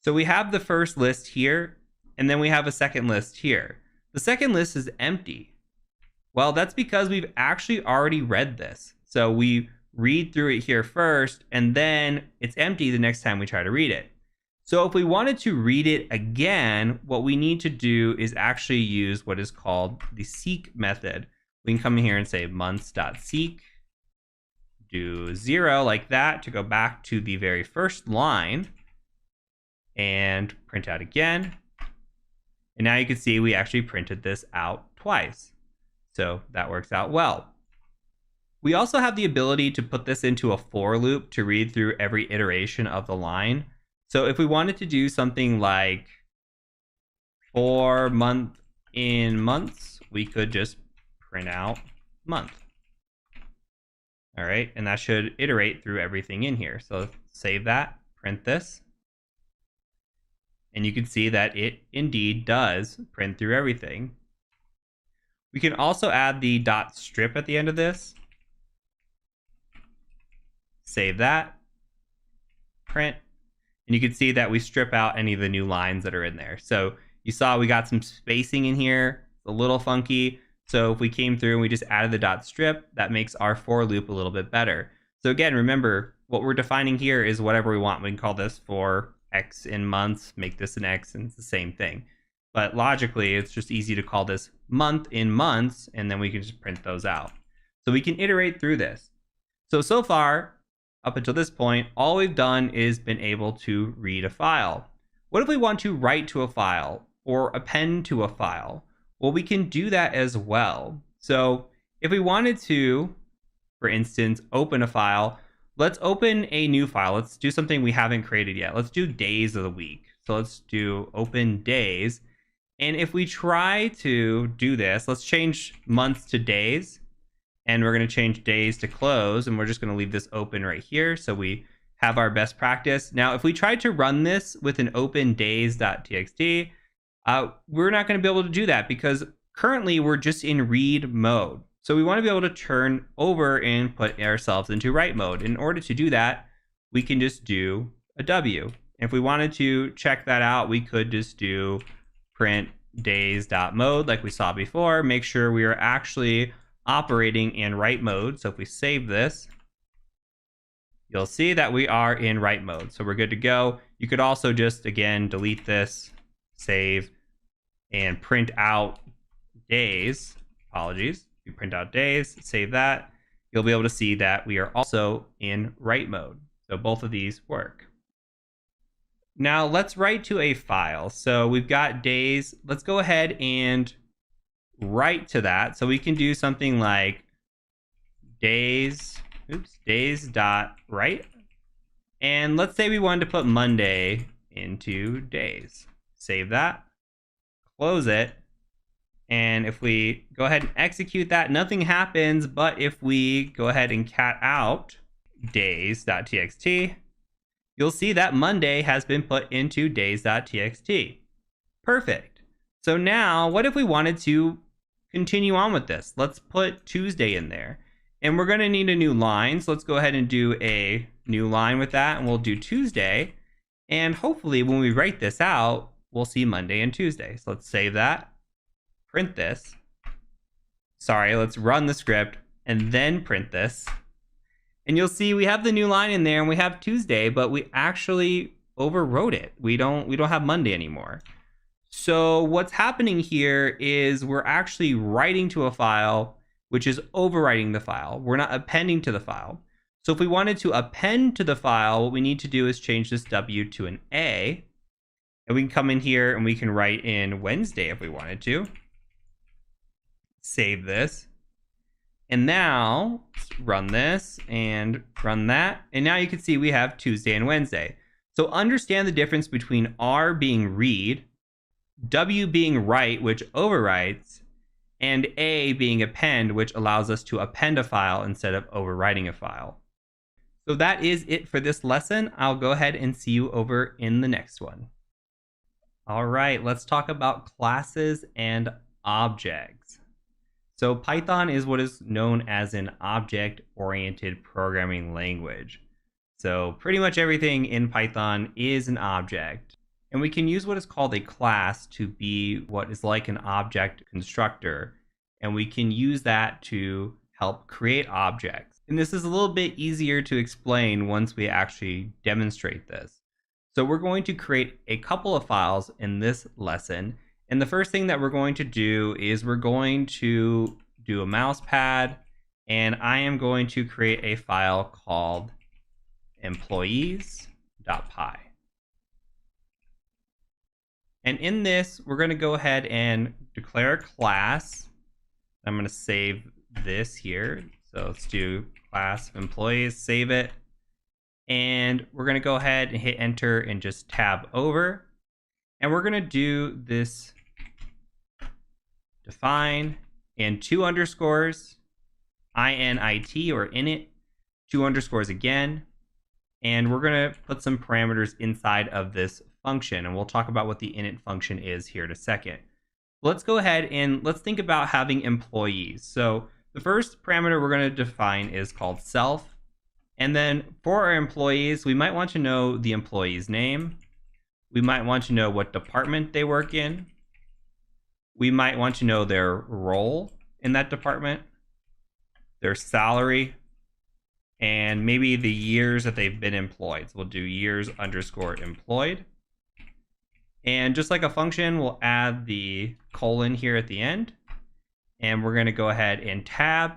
So we have the first list here. and then we have a second list here. The second list is empty. Well, that's because we've actually already read this. So we read through it here first, and then it's empty the next time we try to read it. So if we wanted to read it again, what we need to do is actually use what is called the seek method. We can come in here and say months.seek, do 0 like that to go back to the very first line, and print out again. And now you can see we actually printed this out twice. So that works out well. We also have the ability to put this into a for loop to read through every iteration of the line. So if we wanted to do something like for month in months, we could just print out month. All right, and that should iterate through everything in here. So save that, print this. And you can see that it indeed does print through everything. We can also add the dot strip at the end of this. Save that, print. And you can see that we strip out any of the new lines that are in there. So you saw we got some spacing in here, it's a little funky. So if we came through and we just added the dot strip, that makes our for loop a little bit better. So again, remember, what we're defining here is whatever we want. We can call this for X in months, make this an X, and it's the same thing. But logically, it's just easy to call this month in months, and then we can just print those out. So we can iterate through this. So far, up until this point, all we've done is been able to read a file. What if we want to write to a file or append to a file? Well, we can do that as well. So if we wanted to, for instance, open a file, let's open a new file. Let's do something we haven't created yet. Let's do days of the week. So let's do open days. And if we try to do this, let's change months to days. And we're going to change days to close. And we're just going to leave this open right here. So we have our best practice. Now, if we tried to run this with an open days.txt, we're not going to be able to do that because currently we're just in read mode. So we want to be able to turn over and put ourselves into write mode. In order to do that, we can just do a W. If we wanted to check that out, we could just do print days.mode like we saw before. Make sure we are actually operating in write mode. So if we save this, you'll see that we are in write mode. So we're good to go. You could also just, again, delete this, save, and print out days. Apologies. You print out days, save that. You'll be able to see that we are also in write mode. So both of these work. Now let's write to a file. So we've got days. Let's go ahead and write to that. So we can do something like days.write. And let's say we wanted to put Monday into days. Save that, close it. And if we go ahead and execute that, nothing happens. But if we go ahead and cat out days.txt, you'll see that Monday has been put into days.txt. Perfect. So now what if we wanted to continue on with this? Let's put Tuesday in there. And we're going to need a new line. So let's go ahead and do a new line with that. And we'll do Tuesday. And hopefully when we write this out, we'll see Monday and Tuesday. So let's save that. Print this. Sorry, let's run the script and then print this. And you'll see we have the new line in there and we have Tuesday, but we actually overwrote it. We don't have Monday anymore. So what's happening here is we're actually writing to a file, which is overwriting the file. We're not appending to the file. So if we wanted to append to the file, what we need to do is change this W to an A. And we can come in here and we can write in Wednesday if we wanted to. Save this. And now run this and run that. And now you can see we have Tuesday and Wednesday. So understand the difference between R being read, W being write, which overwrites, and A being append, which allows us to append a file instead of overwriting a file. So that is it for this lesson. I'll go ahead and see you over in the next one. All right, let's talk about classes and objects. So Python is what is known as an object-oriented programming language. So pretty much everything in Python is an object. And we can use what is called a class to be what is like an object constructor. And we can use that to help create objects. And this is a little bit easier to explain once we actually demonstrate this. So we're going to create a couple of files in this lesson. And the first thing that we're going to do is we're going to do a mouse pad, and I am going to create a file called employees.py. And in this, we're going to go ahead and declare a class. I'm going to save this here. So let's do class of employees, save it. And we're going to go ahead and hit enter and just tab over. And we're going to do this define and 2 underscores, init or init, 2 underscores again. And we're going to put some parameters inside of this function. And we'll talk about what the init function is here in a second. Let's go ahead and let's think about having employees. So the first parameter we're going to define is called self. And then for our employees, we might want to know the employee's name. We might want to know what department they work in. We might want to know their role in that department, their salary, and maybe the years that they've been employed. So we'll do years underscore employed. And just like a function, we'll add the colon here at the end. And we're going to go ahead and tab.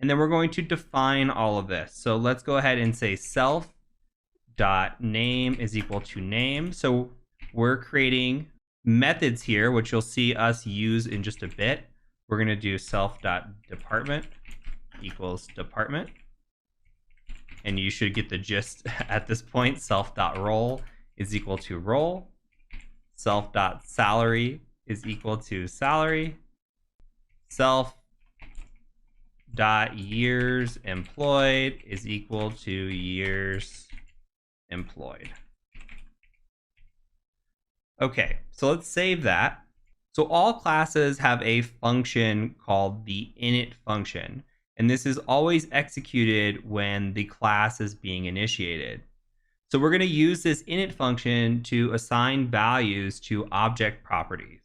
And then we're going to define all of this. So let's go ahead and say self.name is equal to name. So we're creating methods here, which you'll see us use in just a bit. We're going to do self.department equals department. And you should get the gist at this point. Self.role is equal to role. Self.salary is equal to salary. Self.years employed is equal to years employed. Okay, so let's save that. So all classes have a function called the init function, and this is always executed when the class is being initiated. So we're going to use this init function to assign values to object properties.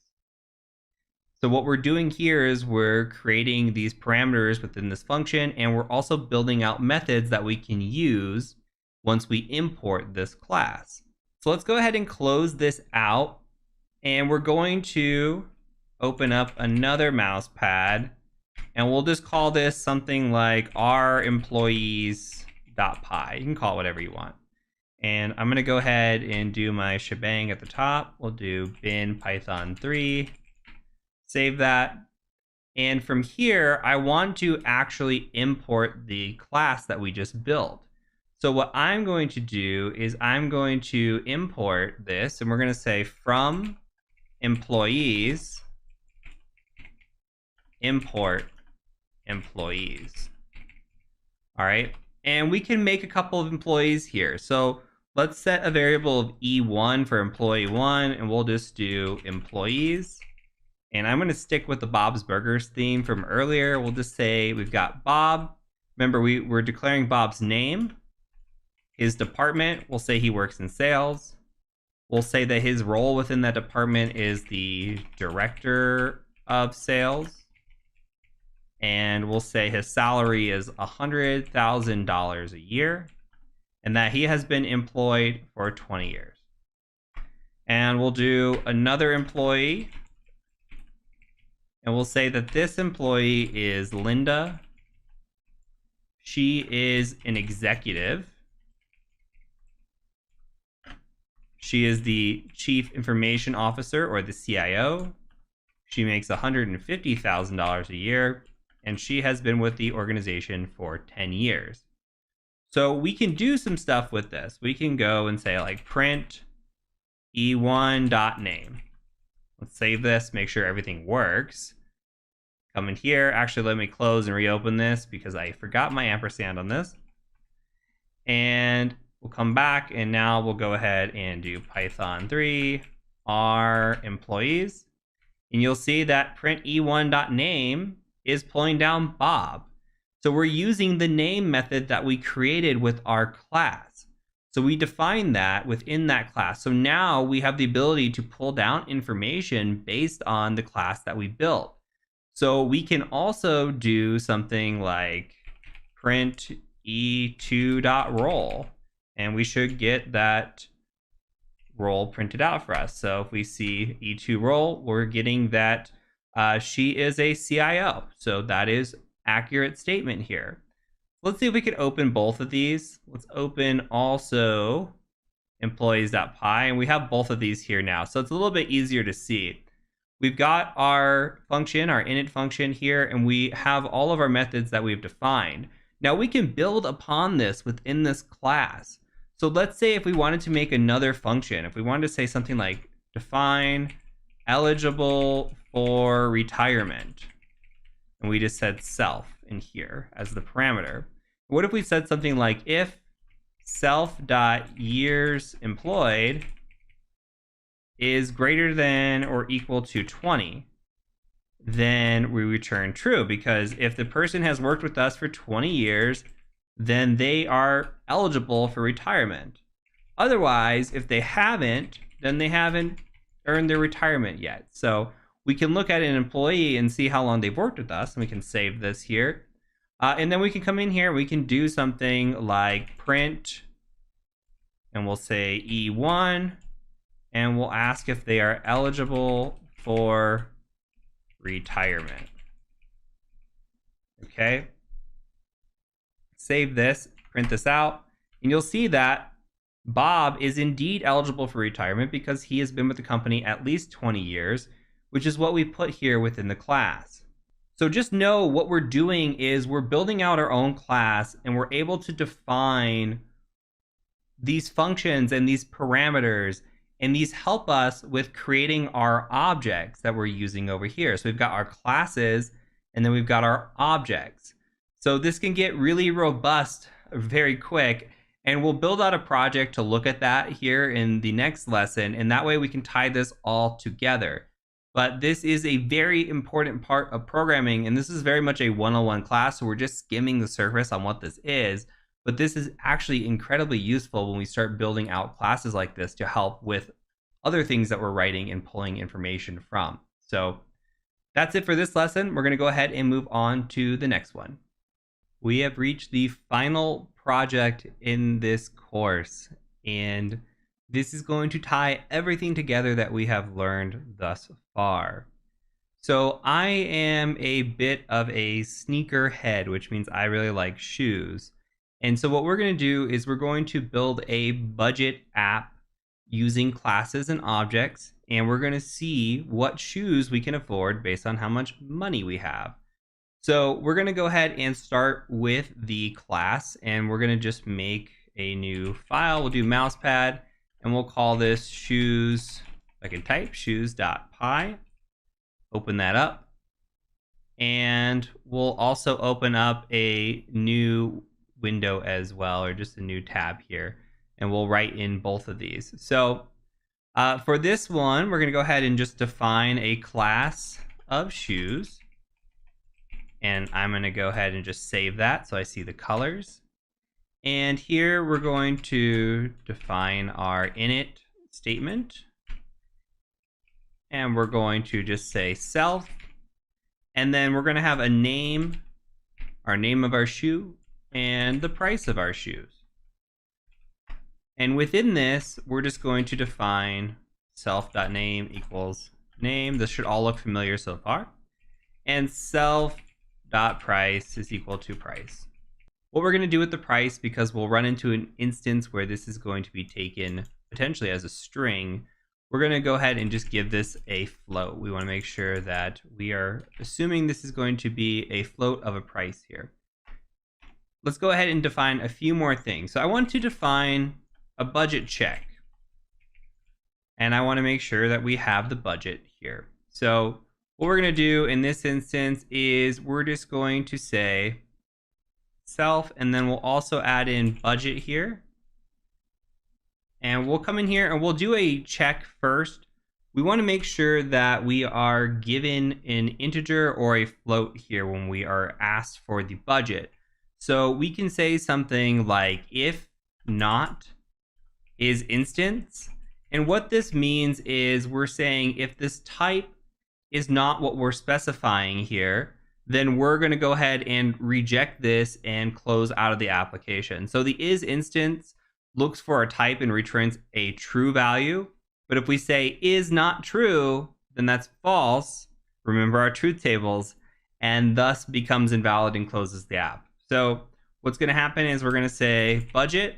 So what we're doing here is we're creating these parameters within this function, and we're also building out methods that we can use once we import this class. So let's go ahead and close this out, and we're going to open up another mouse pad, and we'll just call this something like our employees.py. You can call it whatever you want. And I'm going to go ahead and do my shebang at the top. We'll do bin python 3. Save that. And from here, I want to actually import the class that we just built. So what I'm going to do is I'm going to import this, and we're going to say from employees, import employees. All right. And we can make a couple of employees here. So let's set a variable of E1 for employee 1, and we'll just do employees. And I'm going to stick with the Bob's Burgers theme from earlier. We'll just say we've got Bob. Remember, we're declaring Bob's name. His department, we'll say he works in sales. We'll say that his role within that department is the director of sales. And we'll say his salary is $100,000 a year, and that he has been employed for 20 years. And we'll do another employee. And we'll say that this employee is Linda. She is an executive. She is the Chief Information Officer, or the CIO. She makes $150,000 a year, and she has been with the organization for 10 years. So we can do some stuff with this. We can go and say like print e1.name. Let's save this, make sure everything works. Come in here. Actually, let me close and reopen this because I forgot my ampersand on this. And we'll come back, and now we'll go ahead and do Python 3 our employees. And you'll see that print e1.name is pulling down Bob. So we're using the name method that we created with our class. So we define that within that class. So now we have the ability to pull down information based on the class that we built. So we can also do something like print e2.role, and we should get that role printed out for us. So if we see e2 role, we're getting that she is a CIO. So that is accurate statement here. Let's see if we can open both of these. Let's open also employees.py, and we have both of these here now. So it's a little bit easier to see. We've got our function, our init function here, and we have all of our methods that we've defined. Now we can build upon this within this class. So let's say if we wanted to make another function, if we wanted to say something like define eligible for retirement, and we just said self in here as the parameter. What if we said something like if self.years employed is greater than or equal to 20, then we return true, because if the person has worked with us for 20 years, then they are eligible for retirement. Otherwise, if they haven't, then they haven't earned their retirement yet. So we can look at an employee and see how long they've worked with us, and we can save this here. And then we can come in here, we can do something like print, and we'll say E1, and we'll ask if they are eligible for retirement. Okay. Save this, print this out, and you'll see that Bob is indeed eligible for retirement because he has been with the company at least 20 years, which is what we put here within the class. So just know what we're doing is we're building out our own class, and we're able to define these functions and these parameters, and these help us with creating our objects that we're using over here. So we've got our classes, and then we've got our objects. So this can get really robust very quick, and we'll build out a project to look at that here in the next lesson, and that way we can tie this all together. But this is a very important part of programming, and this is very much a 101 class, so we're just skimming the surface on what this is. But this is actually incredibly useful when we start building out classes like this to help with other things that we're writing and pulling information from. So that's it for this lesson. We're going to go ahead and move on to the next one. We have reached the final project in this course, and this is going to tie everything together that we have learned thus far. So I am a bit of a sneakerhead, which means I really like shoes. And so what we're going to do is we're going to build a budget app using classes and objects, and we're going to see what shoes we can afford based on how much money we have. So we're going to go ahead and start with the class, and we're going to just make a new file. We'll do mousepad, and we'll call this shoes. I can type shoes.py, open that up, and we'll also open up a new window as well, or just a new tab here, and we'll write in both of these. So for this one, we're going to go ahead and just define a class of shoes, and I'm going to go ahead and just save that so I see the colors. And here we're going to define our init statement, and we're going to just say self, and then we're going to have a name, our name of our shoe, and the price of our shoes. And within this, we're just going to define self.name equals name. This should all look familiar so far. And self.price is equal to price. What we're going to do with the price, because we'll run into an instance where this is going to be taken potentially as a string, we're going to go ahead and just give this a float. We want to make sure that we are assuming this is going to be a float of a price here. Let's go ahead and define a few more things. So I want to define a budget check, and I want to make sure that we have the budget here. So what we're going to do in this instance is we're just going to say self, and then we'll also add in budget here. And we'll come in here and we'll do a check first. We want to make sure that we are given an integer or a float here when we are asked for the budget. So we can say something like if not is instance. And what this means is we're saying if this type is not what we're specifying here, then we're going to go ahead and reject this and close out of the application. So the is instance looks for a type and returns a true value. But if we say is not true, then that's false. Remember our truth tables, and thus becomes invalid and closes the app. So what's going to happen is we're going to say budget,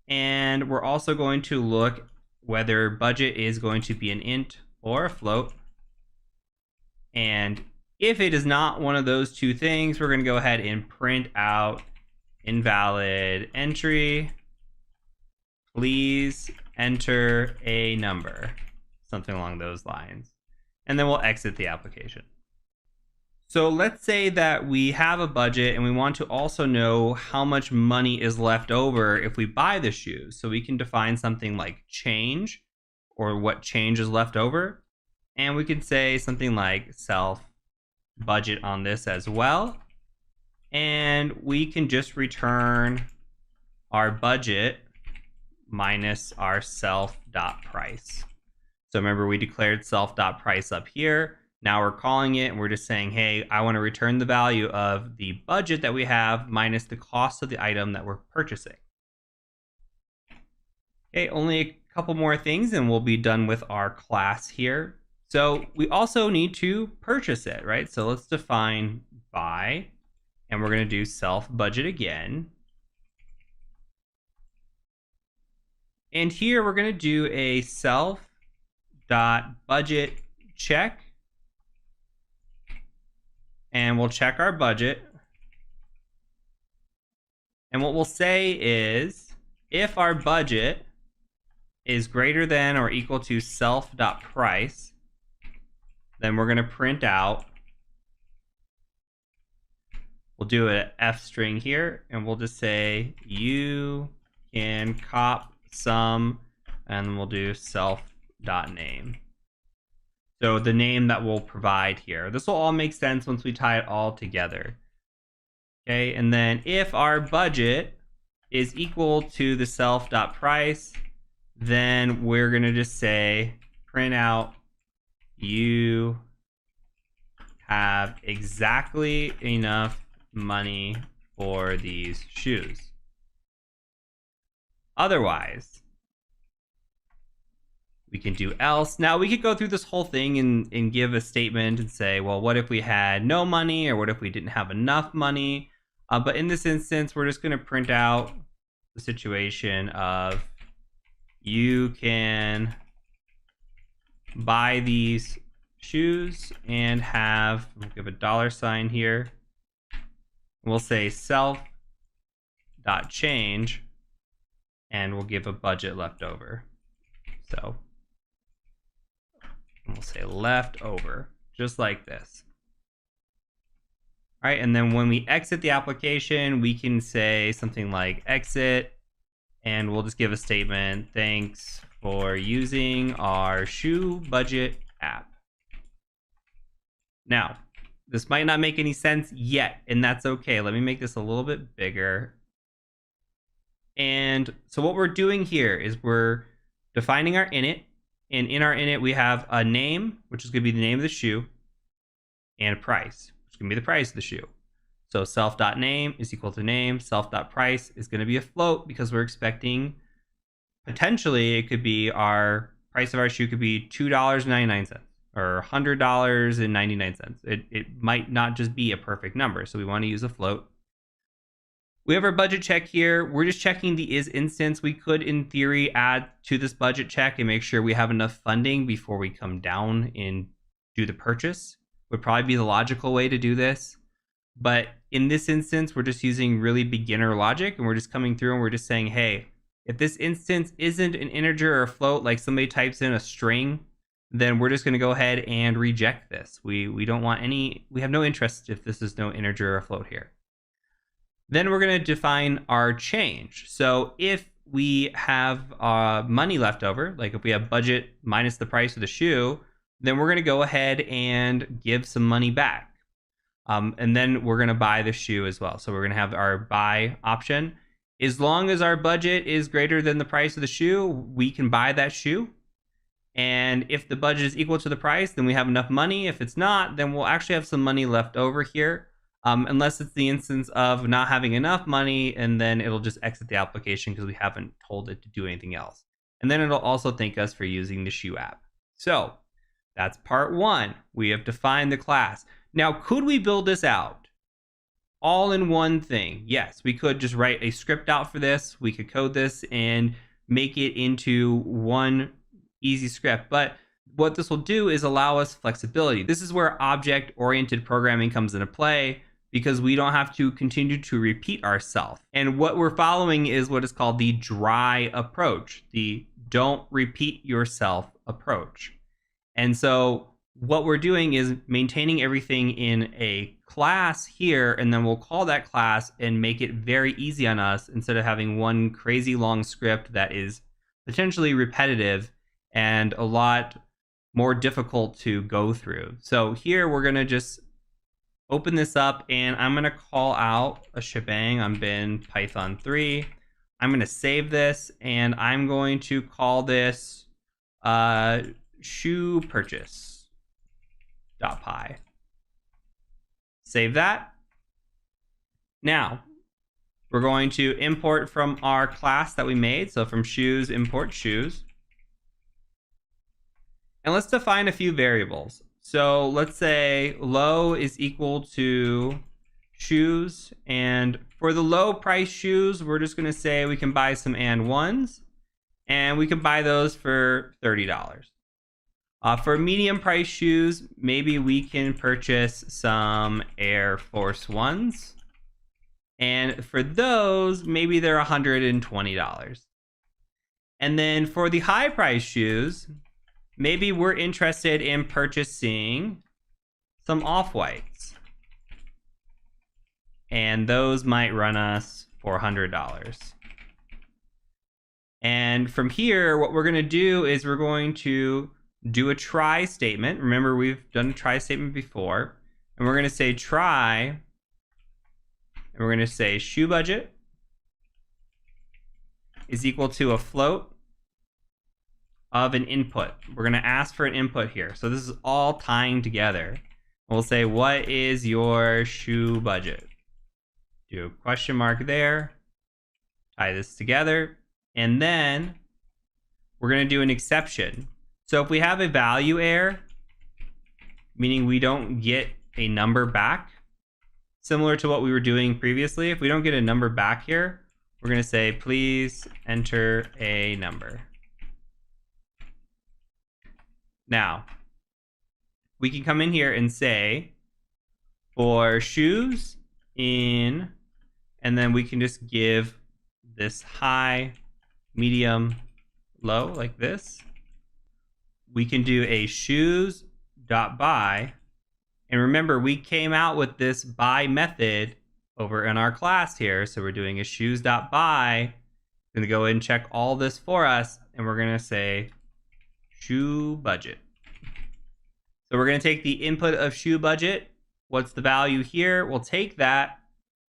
and we're also going to look whether budget is going to be an int or a float. And if it is not one of those two things, we're going to go ahead and print out invalid entry. Please enter a number, something along those lines. And then we'll exit the application. So let's say that we have a budget and we want to also know how much money is left over if we buy the shoes. So we can define something like change, or what change is left over. And we could say something like self budget on this as well. And we can just return our budget minus our self.price. So remember, we declared self.price up here. Now we're calling it and we're just saying, hey, I want to return the value of the budget that we have minus the cost of the item that we're purchasing. Okay, only a couple more things and we'll be done with our class here. So we also need to purchase it, right? So let's define buy, and we're going to do self budget again. And here we're going to do a self.budget check. And we'll check our budget. And what we'll say is, if our budget is greater than or equal to self.price, then we're going to print out. We'll do an F string here, and we'll just say you can cop some, and we'll do self.name. So the name that we'll provide here. This will all make sense once we tie it all together. Okay, and then if our budget is equal to the self.price, then we're going to just say print out you have exactly enough money for these shoes. Otherwise, we can do else. Now we could go through this whole thing and give a statement and say, well, what if we had no money, or what if we didn't have enough money? But in this instance, we're just going to print out the situation of you can buy these shoes and have, we'll give a $sign here. We'll say self.change, and we'll give a budget left over. So we'll say left over, just like this. All right, and then when we exit the application, we can say something like exit, and we'll just give a statement, thanks for using our shoe budget app. Now, this might not make any sense yet, and that's okay. Let me make this a little bit bigger. And so what we're doing here is we're defining our init, and in our init we have a name, which is going to be the name of the shoe, and a price, which is going to be the price of the shoe. So self.name is equal to name, self.price is going to be a float because we're expecting, potentially it could be our price of our shoe could be $2.99 or $100.99. It might not just be a perfect number, so we want to use a float. We have our budget check here. We're just checking the is instance. We could, in theory, add to this budget check and make sure we have enough funding before we come down and do the purchase. Would probably be the logical way to do this. But in this instance, we're just using really beginner logic, and we're just coming through and we're just saying, hey, if this instance isn't an integer or a float, like somebody types in a string, then we're just going to go ahead and reject this. We don't want any, we have no interest if this is no integer or a float here. Then we're going to define our change. So if we have money left over, like if we have budget minus the price of the shoe, then we're going to go ahead and give some money back. And then we're going to buy the shoe as well. So we're going to have our buy option. As long as our budget is greater than the price of the shoe, we can buy that shoe. And if the budget is equal to the price, then we have enough money. If it's not, then we'll actually have some money left over here. Unless it's the instance of not having enough money, and then it'll just exit the application because we haven't told it to do anything else. And then it'll also thank us for using the shoe app. So that's part one. We have defined the class. Now, could we build this out all in one thing? Yes, we could just write a script out for this. We could code this and make it into one easy script. But what this will do is allow us flexibility. This is where object-oriented programming comes into play, because we don't have to continue to repeat ourselves. And what we're following is what is called the dry approach, the don't repeat yourself approach. And so what we're doing is maintaining everything in a class here, and then we'll call that class and make it very easy on us instead of having one crazy long script that is potentially repetitive and a lot more difficult to go through. So here we're gonna just open this up, and I'm gonna call out a shebang on bin Python 3. I'm gonna save this, and I'm going to call this shoe purchase.py. Save that. Now we're going to import from our class that we made. So from shoes, import shoes. And let's define a few variables. So let's say low is equal to shoes. And for the low price shoes, we're just going to say we can buy some and ones. And we can buy those for $30. For medium price shoes, maybe we can purchase some Air Force Ones. And for those, maybe they're $120. And then for the high price shoes, maybe we're interested in purchasing some off-whites. And those might run us $400. And from here, what we're going to do is we're going to do a try statement. Remember, we've done a try statement before. And we're going to say try, and we're going to say shoe budget is equal to a float of an input. We're going to ask for an input here. So this is all tying together. We'll say, what is your shoe budget? Do a question mark there. Tie this together. And then we're going to do an exception. So if we have a value error, meaning we don't get a number back, similar to what we were doing previously, if we don't get a number back here, we're going to say, please enter a number. Now, we can come in here and say, for shoes in, and then we can just give this high, medium, low, like this. We can do a shoes.buy. And remember, we came out with this buy method over in our class here. So we're doing a shoes.buy. We're going to go ahead and check all this for us. And we're going to say shoe budget. So we're going to take the input of shoe budget. What's the value here? We'll take that.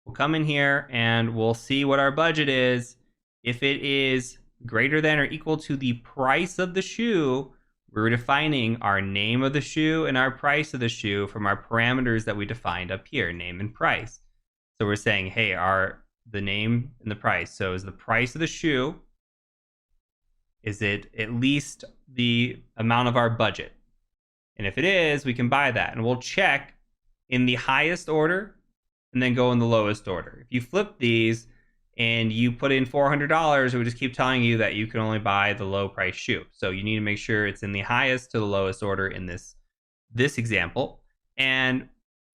We'll come in here and we'll see what our budget is. If it is greater than or equal to the price of the shoe, we're defining our name of the shoe and our price of the shoe from our parameters that we defined up here, name and price. So we're saying, hey, the name and the price. So is the price of the shoe, is it at least the amount of our budget? And if it is, we can buy that. And we'll check in the highest order and then go in the lowest order. If you flip these and you put in $400, it would just keep telling you that you can only buy the low price shoe. So you need to make sure it's in the highest to the lowest order in this example. And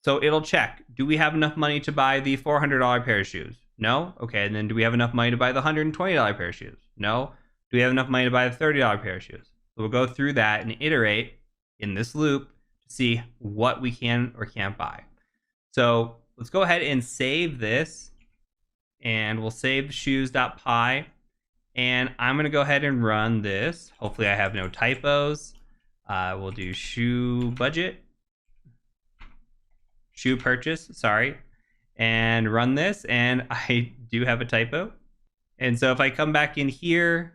so it'll check, do we have enough money to buy the $400 pair of shoes? No? Okay, and then do we have enough money to buy the $120 pair of shoes? No? Do we have enough money to buy the $30 pair of shoes? So we'll go through that and iterate in this loop to see what we can or can't buy. So let's go ahead and save this. And we'll save the shoes.py. And I'm going to go ahead and run this. Hopefully I have no typos. We'll do shoe budget. Shoe purchase, sorry. And run this. And I do have a typo. And so if I come back in here,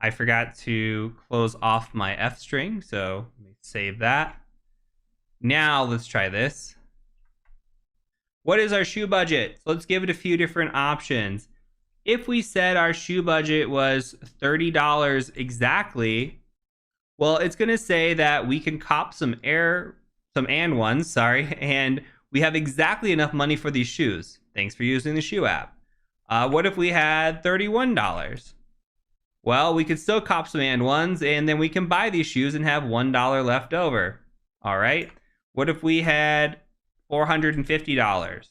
I forgot to close off my F string. So let me save that. Now let's try this. What is our shoe budget? So let's give it a few different options. If we said our shoe budget was $30 exactly, well, it's going to say that we can cop some and ones, sorry, and we have exactly enough money for these shoes. Thanks for using the shoe app. What if we had $31? Well, we could still cop some and ones, and then we can buy these shoes and have $1 left over. All right. What if we had $450?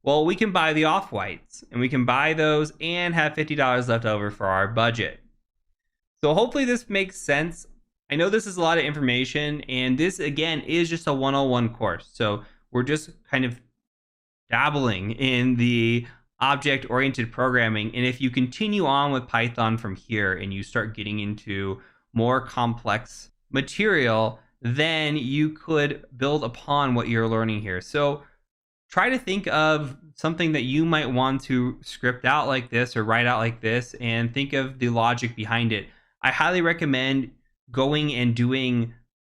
Well, we can buy the off-whites, and we can buy those and have $50 left over for our budget. So hopefully this makes sense. I know this is a lot of information, and this, again, is just a 101 course. So we're just kind of dabbling in the object-oriented programming. And if you continue on with Python from here and you start getting into more complex material, then you could build upon what you're learning here. So try to think of something that you might want to script out like this or write out like this, and think of the logic behind it. I highly recommend going and doing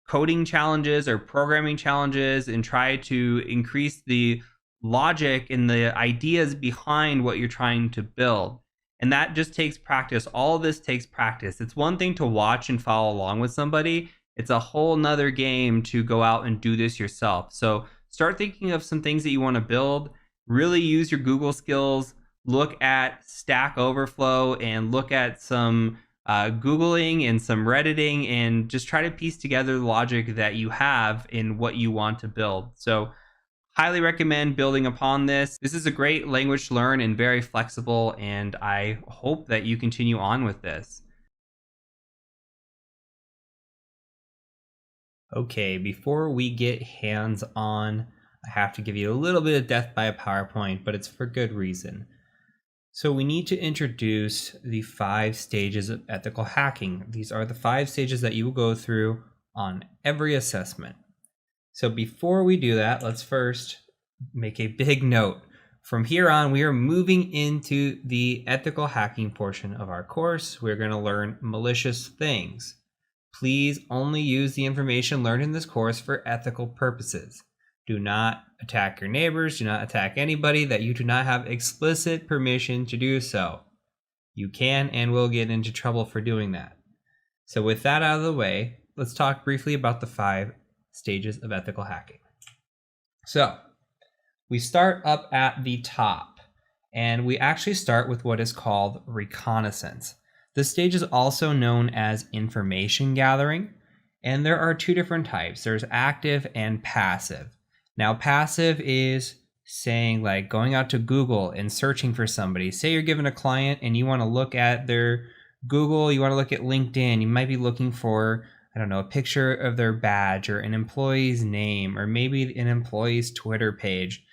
coding challenges or programming challenges and try to increase the logic and the ideas behind what you're trying to build. And that just takes practice. All of this takes practice. It's one thing to watch and follow along with somebody. It's a whole nother game to go out and do this yourself. So start thinking of some things that you want to build. Really use your Google skills. Look at Stack Overflow and look at some Googling and some Redditing, and just try to piece together the logic that you have in what you want to build. So highly recommend building upon this. This is a great language to learn and very flexible, and I hope that you continue on with this. Okay, before we get hands-on, I have to give you a little bit of death by a PowerPoint, but it's for good reason. So we need to introduce the 5 stages of ethical hacking. These are the 5 stages that you will go through on every assessment. So before we do that, let's first make a big note. From here on, we are moving into the ethical hacking portion of our course. We're going to learn malicious things. Please only use the information learned in this course for ethical purposes. Do not attack your neighbors. Do not attack anybody that you do not have explicit permission to do so. You can and will get into trouble for doing that. So with that out of the way, let's talk briefly about the 5 stages of ethical hacking. So we start up at the top, and we actually start with what is called reconnaissance. This stage is also known as information gathering, and there are 2 different types. There's active and passive. Now, passive is saying, like, going out to Google and searching for somebody. Say you're given a client and you want to look at their Google, you want to look at LinkedIn, you might be looking for, I don't know, a picture of their badge or an employee's name or maybe an employee's Twitter page.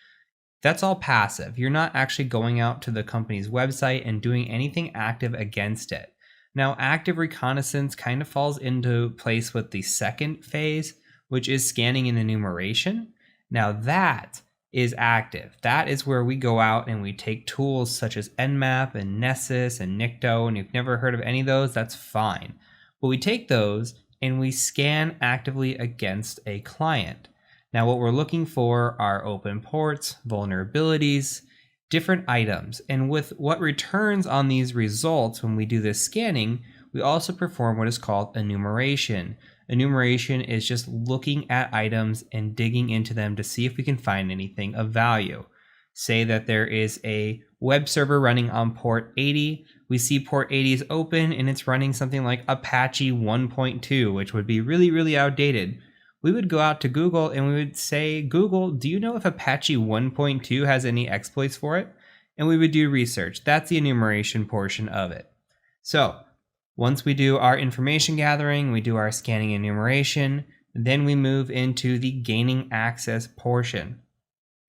That's all passive. You're not actually going out to the company's website and doing anything active against it. Now, active reconnaissance kind of falls into place with the second phase, which is scanning and enumeration. Now that is active. That is where we go out and we take tools such as Nmap and Nessus and Nikto, and you've never heard of any of those, that's fine. But we take those and we scan actively against a client. Now what we're looking for are open ports, vulnerabilities, different items. And with what returns on these results when we do this scanning, we also perform what is called enumeration. Enumeration is just looking at items and digging into them to see if we can find anything of value. Say that there is a web server running on port 80. We see port 80 is open and it's running something like Apache 1.2, which would be really, really outdated. We would go out to Google and we would say, Google, do you know if Apache 1.2 has any exploits for it? And we would do research. That's the enumeration portion of it. So once we do our information gathering, we do our scanning and enumeration, then we move into the gaining access portion.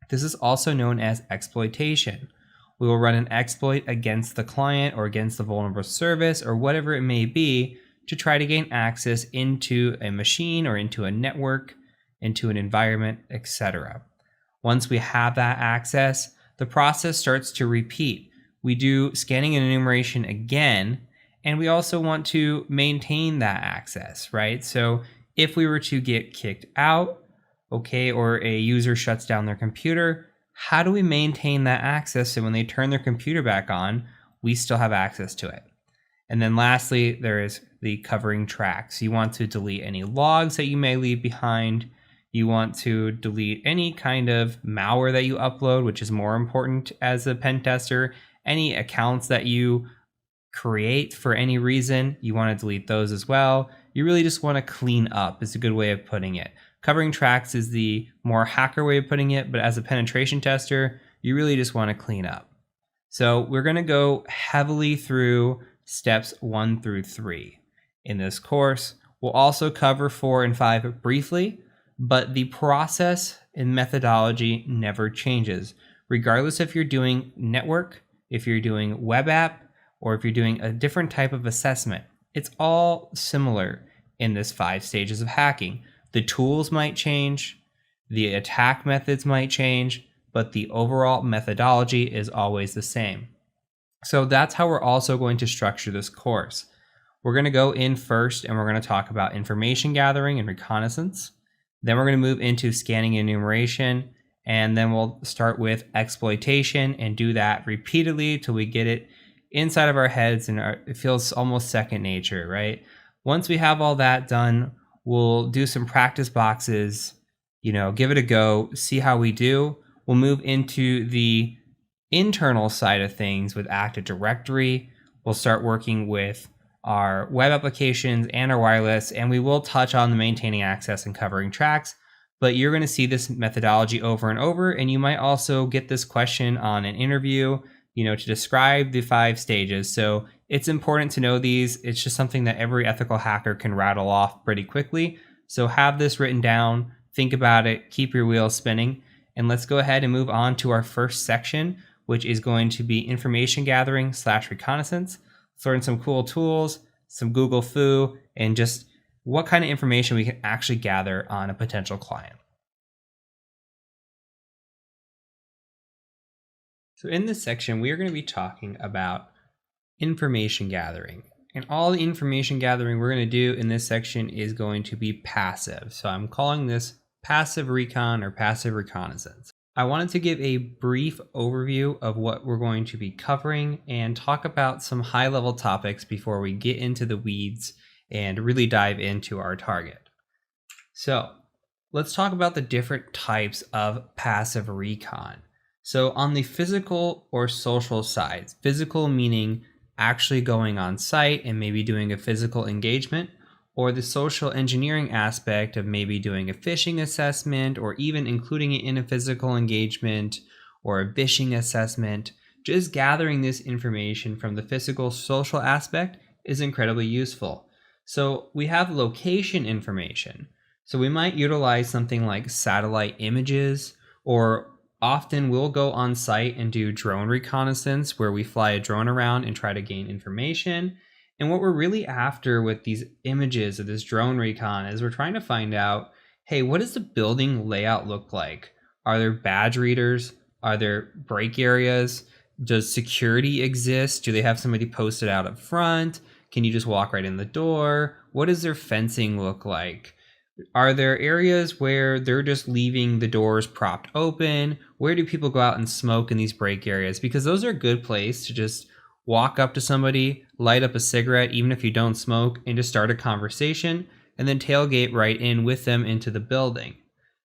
This is also known as exploitation. We will run an exploit against the client or against the vulnerable service or whatever it may be to try to gain access into a machine or into a network, into an environment, etc. Once we have that access, the process starts to repeat. we do scanning and enumeration again, and we also want to maintain that access, right? So if we were to get kicked out, okay, or a user shuts down their computer, how do we maintain that access so when they turn their computer back on, we still have access to it? And then lastly, there is the covering tracks. You want to delete any logs that you may leave behind. You want to delete any kind of malware that you upload, which is more important as a pen tester. Any accounts that you create for any reason, you want to delete those as well. You really just want to clean up, is a good way of putting it. Covering tracks is the more hacker way of putting it, but as a penetration tester, you really just want to clean up. So we're going to go heavily through steps 1 through 3 in this course. We'll also cover 4 and 5 briefly, but the process and methodology never changes. Regardless if you're doing network, if you're doing web app, or if you're doing a different type of assessment, it's all similar in this 5 stages of hacking. The tools might change, the attack methods might change, but the overall methodology is always the same. So that's how we're also going to structure this course. We're going to go in first and we're going to talk about information gathering and reconnaissance. Then we're going to move into scanning and enumeration, and then we'll start with exploitation and do that repeatedly till we get it inside of our heads and it feels almost second nature, right? Once we have all that done, we'll do some practice boxes, give it a go, see how we do. We'll move into the internal side of things with Active Directory. We'll start working with our web applications and our wireless, and we will touch on the maintaining access and covering tracks, but you're going to see this methodology over and over, and you might also get this question on an interview, to describe the 5 stages. So it's important to know these. It's just something that every ethical hacker can rattle off pretty quickly. So have this written down, think about it, keep your wheels spinning, and let's go ahead and move on to our first section, which is going to be information gathering / reconnaissance. Let's learn some cool tools, some Google Foo, and just what kind of information we can actually gather on a potential client. So in this section, we are going to be talking about information gathering. And all the information gathering we're going to do in this section is going to be passive. So I'm calling this passive recon or passive reconnaissance. I wanted to give a brief overview of what we're going to be covering and talk about some high-level topics before we get into the weeds and really dive into our target. So let's talk about the different types of passive recon. So on the physical or social sides, physical meaning actually going on site and maybe doing a physical engagement, or the social engineering aspect of maybe doing a phishing assessment or even including it in a physical engagement or a phishing assessment. Just gathering this information from the physical social aspect is incredibly useful. So we have location information. So we might utilize something like satellite images, or often we'll go on site and do drone reconnaissance where we fly a drone around and try to gain information. And what we're really after with these images of this drone recon is we're trying to find out, hey, what does the building layout look like? Are there badge readers? Are there break areas? Does security exist? Do they have somebody posted out up front? Can you just walk right in the door? What does their fencing look like? Are there areas where they're just leaving the doors propped open? Where do people go out and smoke in these break areas? Because those are a good place to just walk up to somebody, light up a cigarette, even if you don't smoke, and just start a conversation, and then tailgate right in with them into the building.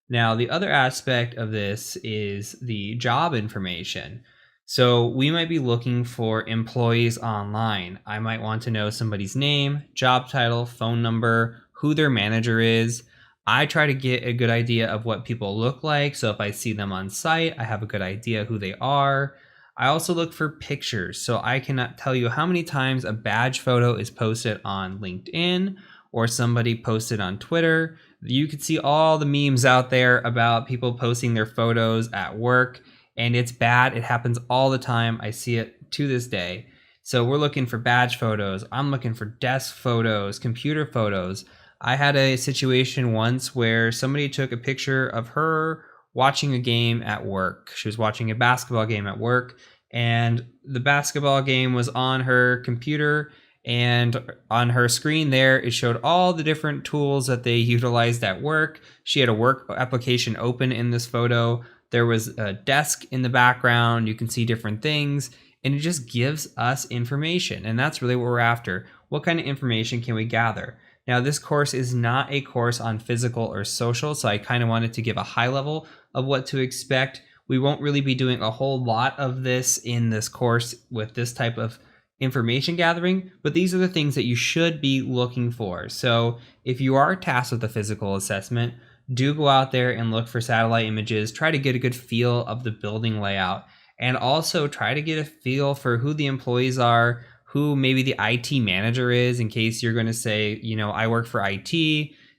Now, the other aspect of this is the job information. So we might be looking for employees online. I might want to know somebody's name, job title, phone number, who their manager is. I try to get a good idea of what people look like. So if I see them on site, I have a good idea who they are. I also look for pictures. So I cannot tell you how many times a badge photo is posted on LinkedIn or somebody posted on Twitter. You could see all the memes out there about people posting their photos at work, and it's bad. It happens all the time. I see it to this day. So we're looking for badge photos. I'm looking for desk photos, computer photos. I had a situation once where somebody took a picture of her watching a game at work. She was watching a basketball game at work, and the basketball game was on her computer, and on her screen there, it showed all the different tools that they utilized at work. She had a work application open in this photo. There was a desk in the background. You can see different things, and it just gives us information. And that's really what we're after. What kind of information can we gather? Now, this course is not a course on physical or social, so I kind of wanted to give a high level of what to expect. We won't really be doing a whole lot of this in this course with this type of information gathering, but these are the things that you should be looking for. So if you are tasked with a physical assessment, do go out there and look for satellite images, try to get a good feel of the building layout, and also try to get a feel for who the employees are, who maybe the IT manager is, in case you're going to say, you know, I work for IT.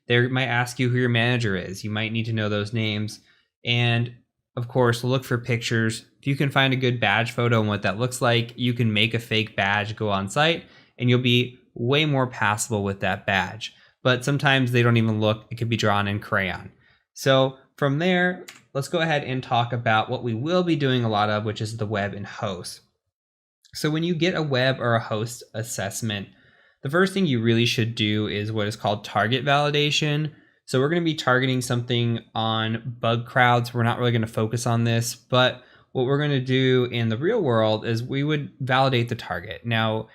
They might ask you who your manager is. You might need to know those names. And of course, look for pictures. If you can find a good badge photo and what that looks like, you can make a fake badge go on site, and you'll be way more passable with that badge. But sometimes they don't even look. It could be drawn in crayon. So from there, let's go ahead and talk about what we will be doing a lot of, which is the web and host. So when you get a web or a host assessment, the first thing you really should do is what is called target validation. So we're going to be targeting something on bug crowds. We're not really going to focus on this, but what we're going to do in the real world is we would validate the target. Now,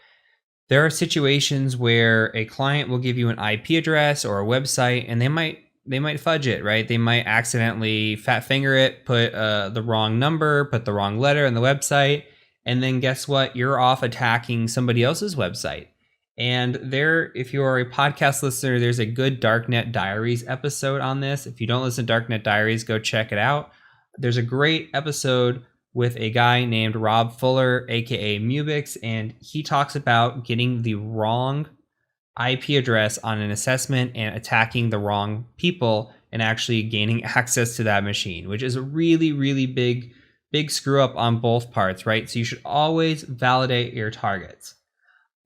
there are situations where a client will give you an IP address or a website, and they might fudge it, right? They might accidentally fat finger it, put the wrong number, put the wrong letter in the website, and then guess what? You're off attacking somebody else's website. And there, if you are a podcast listener, there's a good Darknet Diaries episode on this. If you don't listen to Darknet Diaries, go check it out. There's a great episode with a guy named Rob Fuller, aka Mubix, and he talks about getting the wrong IP address on an assessment and attacking the wrong people and actually gaining access to that machine, which is a really, really big screw up on both parts, right? So you should always validate your targets.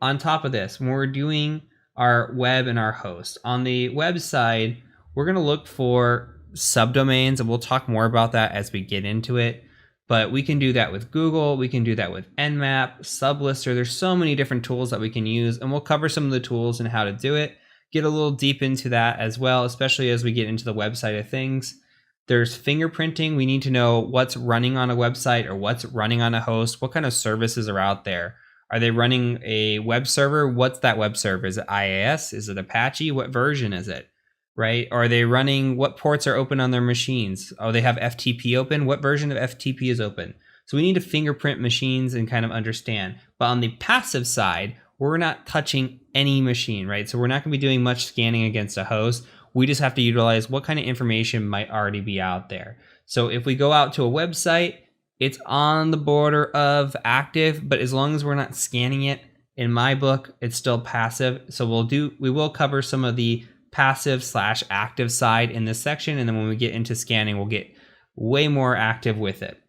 On top of this, when we're doing our web and our host, on the web side, we're going to look for subdomains, and we'll talk more about that as we get into it. But we can do that with Google, we can do that with Nmap, Sublister. There's so many different tools that we can use, and we'll cover some of the tools and how to do it. Get a little deep into that as well, especially as we get into the website of things. There's fingerprinting. We need to know what's running on a website or what's running on a host. What kind of services are out there? Are they running a web server? What's that web server? Is it IIS? Is it Apache? What version is it? Right? Are they running, what ports are open on their machines? Oh, they have FTP open. What version of FTP is open? So we need to fingerprint machines and kind of understand. But on the passive side, we're not touching any machine, right? So we're not going to be doing much scanning against a host. We just have to utilize what kind of information might already be out there. So if we go out to a website, it's on the border of active, but as long as we're not scanning it, in my book, it's still passive. So we will cover some of the passive/active side in this section. And then when we get into scanning, we'll get way more active with it.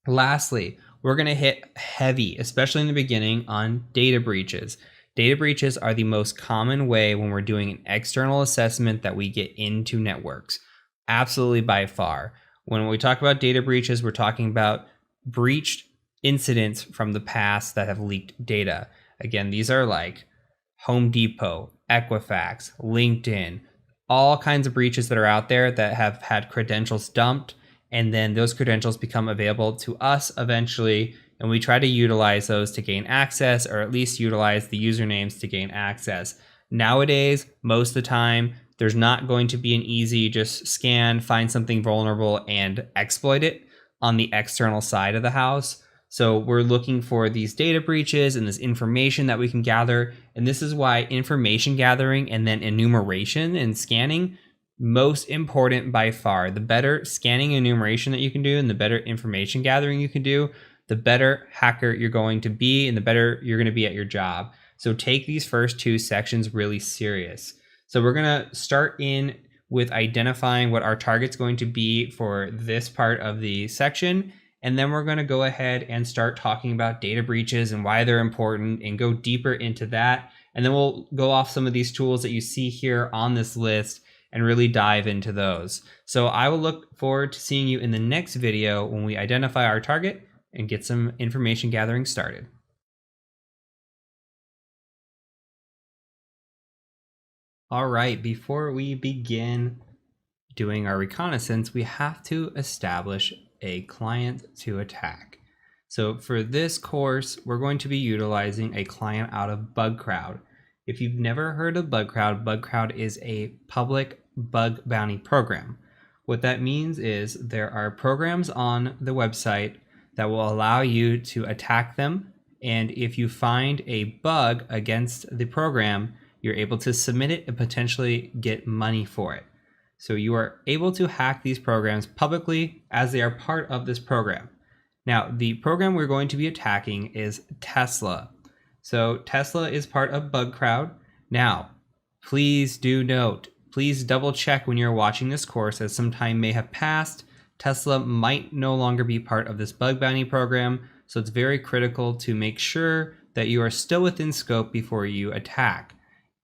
Lastly, we're going to hit heavy, especially in the beginning, on data breaches. Data breaches are the most common way when we're doing an external assessment that we get into networks. Absolutely by far. When we talk about data breaches, we're talking about breached incidents from the past that have leaked data. Again, these are like Home Depot, Equifax, LinkedIn, all kinds of breaches that are out there that have had credentials dumped, and then those credentials become available to us eventually, and we try to utilize those to gain access, or at least utilize the usernames to gain access. Nowadays, most of the time, there's not going to be an easy just scan, find something vulnerable, and exploit it on the external side of the house. So we're looking for these data breaches and this information that we can gather. And this is why information gathering and then enumeration and scanning, most important by far. The better scanning and enumeration that you can do and the better information gathering you can do, the better hacker you're going to be and the better you're going to be at your job. So take these first two sections really serious. So we're going to start in with identifying what our target's going to be for this part of the section. And then we're going to go ahead and start talking about data breaches and why they're important and go deeper into that. And then we'll go off some of these tools that you see here on this list and really dive into those. So I will look forward to seeing you in the next video when we identify our target and get some information gathering started. All right, before we begin doing our reconnaissance, we have to establish a client to attack. So for this course, we're going to be utilizing a client out of BugCrowd. If you've never heard of BugCrowd, BugCrowd is a public bug bounty program. What that means is there are programs on the website that will allow you to attack them. And if you find a bug against the program, you're able to submit it and potentially get money for it. So you are able to hack these programs publicly as they are part of this program. Now, the program we're going to be attacking is Tesla. So Tesla is part of BugCrowd. Now, please do note, please double check when you're watching this course, as some time may have passed. Tesla might no longer be part of this bug bounty program, so it's very critical to make sure that you are still within scope before you attack.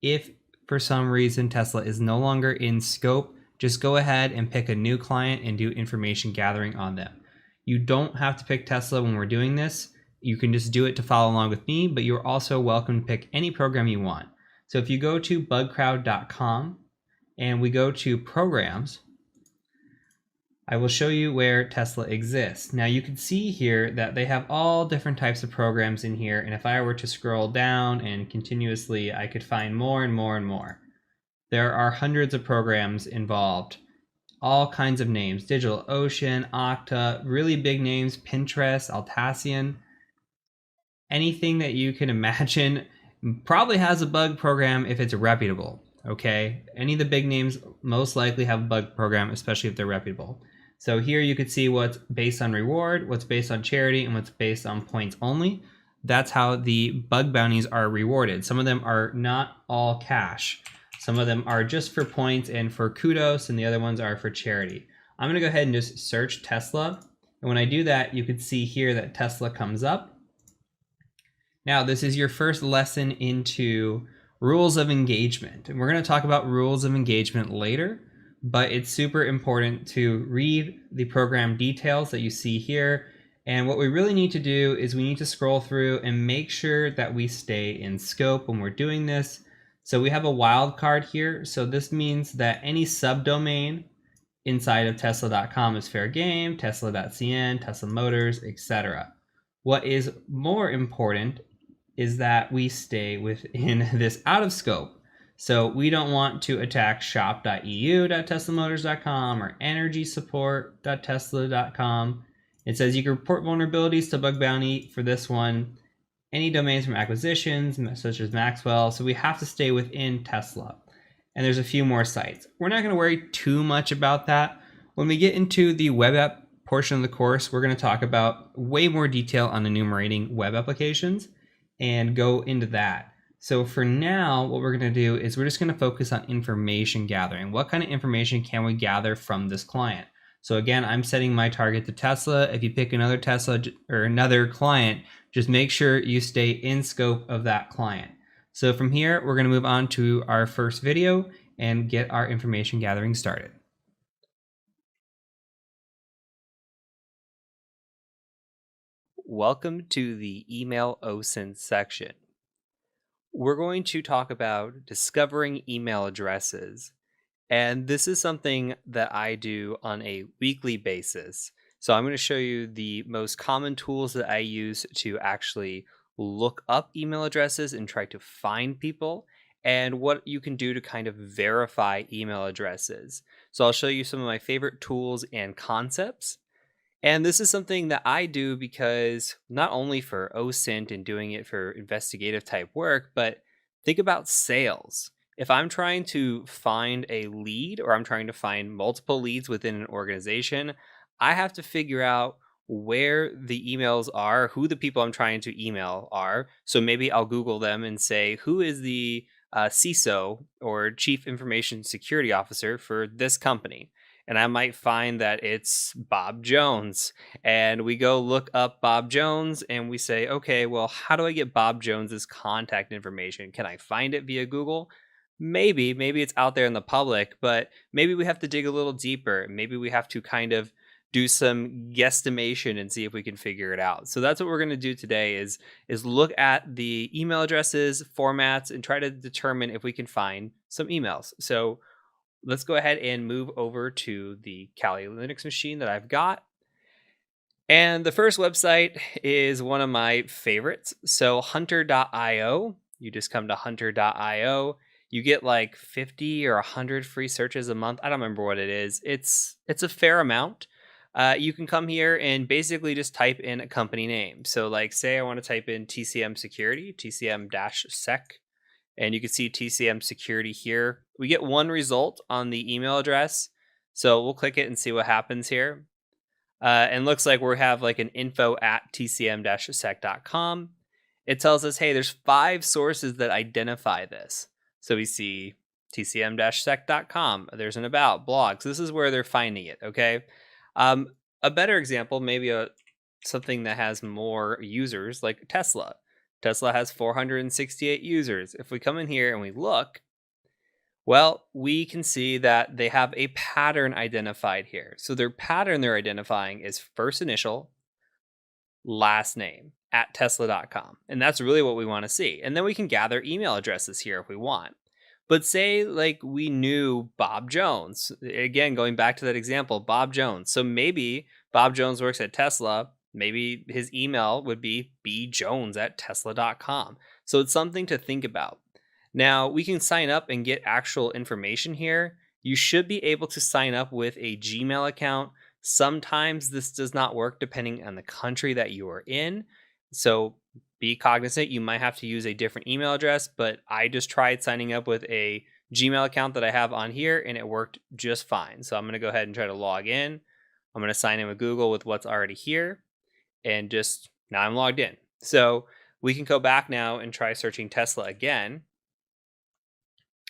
If for some reason Tesla is no longer in scope, just go ahead and pick a new client and do information gathering on them. You don't have to pick Tesla when we're doing this. You can just do it to follow along with me, but you're also welcome to pick any program you want. So if you go to bugcrowd.com and we go to programs, I will show you where Tesla exists. Now you can see here that they have all different types of programs in here. And if I were to scroll down and continuously, I could find more and more and more. There are hundreds of programs involved, all kinds of names: DigitalOcean, Okta, really big names, Pinterest, Altacian. Anything that you can imagine probably has a bug program if it's reputable, okay? Any of the big names most likely have a bug program, especially if they're reputable. So here you can see what's based on reward, what's based on charity, and what's based on points only. That's how the bug bounties are rewarded. Some of them are not all cash. Some of them are just for points and for kudos, and the other ones are for charity. I'm gonna go ahead and just search Tesla. And when I do that, you can see here that Tesla comes up. Now, this is your first lesson into rules of engagement. And we're gonna talk about rules of engagement later, but it's super important to read the program details that you see here. And what we really need to do is we need to scroll through and make sure that we stay in scope when we're doing this. So we have a wildcard here. So this means that any subdomain inside of tesla.com is fair game, tesla.cn, Tesla Motors, etc. What is more important is that we stay within this out of scope. So we don't want to attack shop.eu.teslamotors.com or energysupport.tesla.com. It says you can report vulnerabilities to bug bounty for this one. Any domains from acquisitions, such as Maxwell. So we have to stay within Tesla. And there's a few more sites. We're not going to worry too much about that. When we get into the web app portion of the course, we're going to talk about way more detail on enumerating web applications and go into that. So for now, what we're going to do is we're just going to focus on information gathering. What kind of information can we gather from this client? So again, I'm setting my target to Tesla. If you pick another Tesla or another client, just make sure you stay in scope of that client. So from here, we're going to move on to our first video and get our information gathering started. Welcome to the email OSINT section. We're going to talk about discovering email addresses. And this is something that I do on a weekly basis. So I'm going to show you the most common tools that I use to actually look up email addresses and try to find people, and what you can do to kind of verify email addresses. So I'll show you some of my favorite tools and concepts. And this is something that I do because not only for OSINT and doing it for investigative type work, but think about sales. If I'm trying to find a lead or I'm trying to find multiple leads within an organization, I have to figure out where the emails are, who the people I'm trying to email are. So maybe I'll Google them and say, who is the CISO or Chief Information Security Officer for this company? And I might find that it's Bob Jones. And we go look up Bob Jones and we say, okay, well, how do I get Bob Jones's contact information? Can I find it via Google? Maybe it's out there in the public, but maybe we have to dig a little deeper. Maybe we have to kind of do some guesstimation and see if we can figure it out. So that's what we're going to do today is look at the email addresses, formats, and try to determine if we can find some emails. So let's go ahead and move over to the Kali Linux machine that I've got. And the first website is one of my favorites. So hunter.io, you just come to hunter.io. You get like 50 or 100 free searches a month. I don't remember what it is. It's a fair amount. You can come here and basically just type in a company name. So like say I want to type in TCM security, TCM-sec, and you can see TCM security here. We get one result on the email address. So we'll click it and see what happens here. And looks like we have like an info@tcm-sec.com. It tells us, hey, there's 5 sources that identify this. So we see tcm-sec.com. There's an about, blogs. This is where they're finding it, okay? A better example, maybe something that has more users, like Tesla. Tesla has 468 users. If we come in here and we look, well, we can see that they have a pattern identified here. So their pattern they're identifying is first initial, last name at tesla.com. And that's really what we want to see. And then we can gather email addresses here if we want. But say like we knew Bob Jones, again, going back to that example, Bob Jones. So maybe Bob Jones works at Tesla. Maybe his email would be bjones@tesla.com. So it's something to think about. Now we can sign up and get actual information here. You should be able to sign up with a Gmail account. Sometimes this does not work depending on the country that you are in. So be cognizant, you might have to use a different email address, but I just tried signing up with a Gmail account that I have on here and it worked just fine. So I'm going to go ahead and try to log in. I'm going to sign in with Google with what's already here and just now I'm logged in. So we can go back now and try searching Tesla again.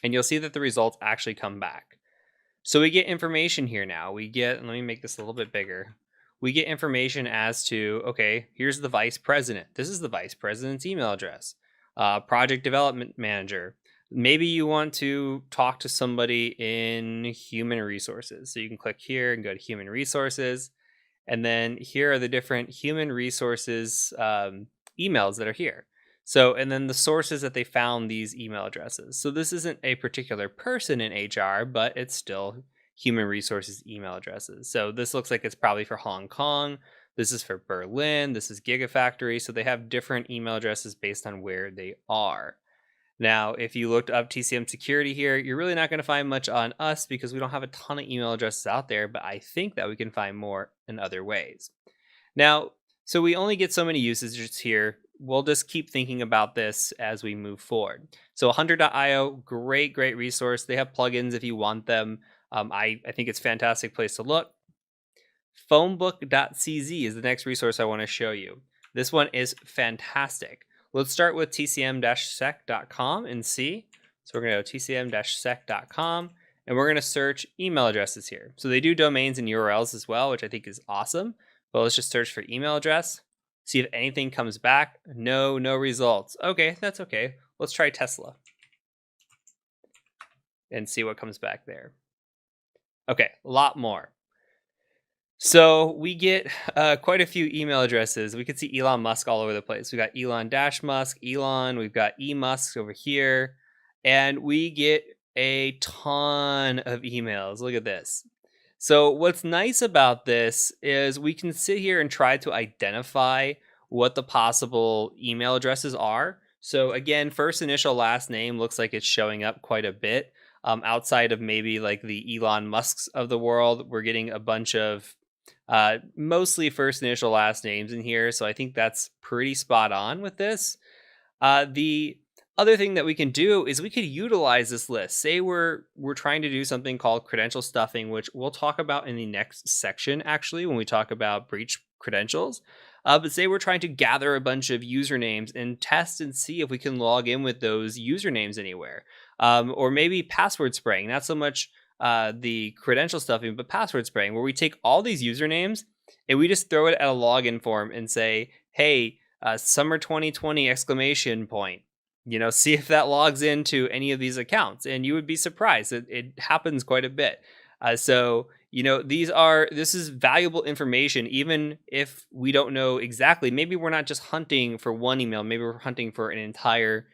And you'll see that the results actually come back. So we get information here now. We get, let me make this a little bit bigger. We get information as to, okay, here's the vice president. This is the vice president's email address. Project development manager. Maybe you want to talk to somebody in human resources. So you can click here and go to human resources. And then here are the different human resources emails that are here. So, and then the sources that they found these email addresses. So this isn't a particular person in HR, but it's still human resources email addresses. So this looks like it's probably for Hong Kong. This is for Berlin. This is Gigafactory. So they have different email addresses based on where they are. Now, if you looked up TCM security here, you're really not going to find much on us because we don't have a ton of email addresses out there, but I think that we can find more in other ways. Now, so we only get so many usages here. We'll just keep thinking about this as we move forward. So hunter.io, great resource. They have plugins if you want them. I think it's a fantastic place to look. Phonebook.cz is the next resource I want to show you. This one is fantastic. Let's start with tcm-sec.com and see. So we're going to go tcm-sec.com and we're going to search email addresses here. So they do domains and URLs as well, which I think is awesome. But let's just search for email address. See if anything comes back. No results. Okay, that's okay. Let's try Tesla and see what comes back there. Okay, a lot more. So we get quite a few email addresses. We can see Elon Musk all over the place. We got Elon-Musk, Elon. We've got eMusk over here. And we get a ton of emails. Look at this. So what's nice about this is we can sit here and try to identify what the possible email addresses are. So again, first initial last name looks like it's showing up quite a bit. Outside of maybe like the Elon Musks of the world, we're getting a bunch of mostly first initial last names in here. So I think that's pretty spot on with this. The other thing that we can do is we could utilize this list. Say we're trying to do something called credential stuffing, which we'll talk about in the next section, actually, when we talk about breach credentials. But say we're trying to gather a bunch of usernames and test and see if we can log in with those usernames anywhere. Or maybe password spraying, not so much the credential stuffing, but password spraying, where we take all these usernames and we just throw it at a login form and say, hey, summer 2020 exclamation point. You know, see if that logs into any of these accounts, and you would be surprised. It happens quite a bit. So, this is valuable information, even if we don't know exactly. Maybe we're not just hunting for one email, maybe we're hunting for an entire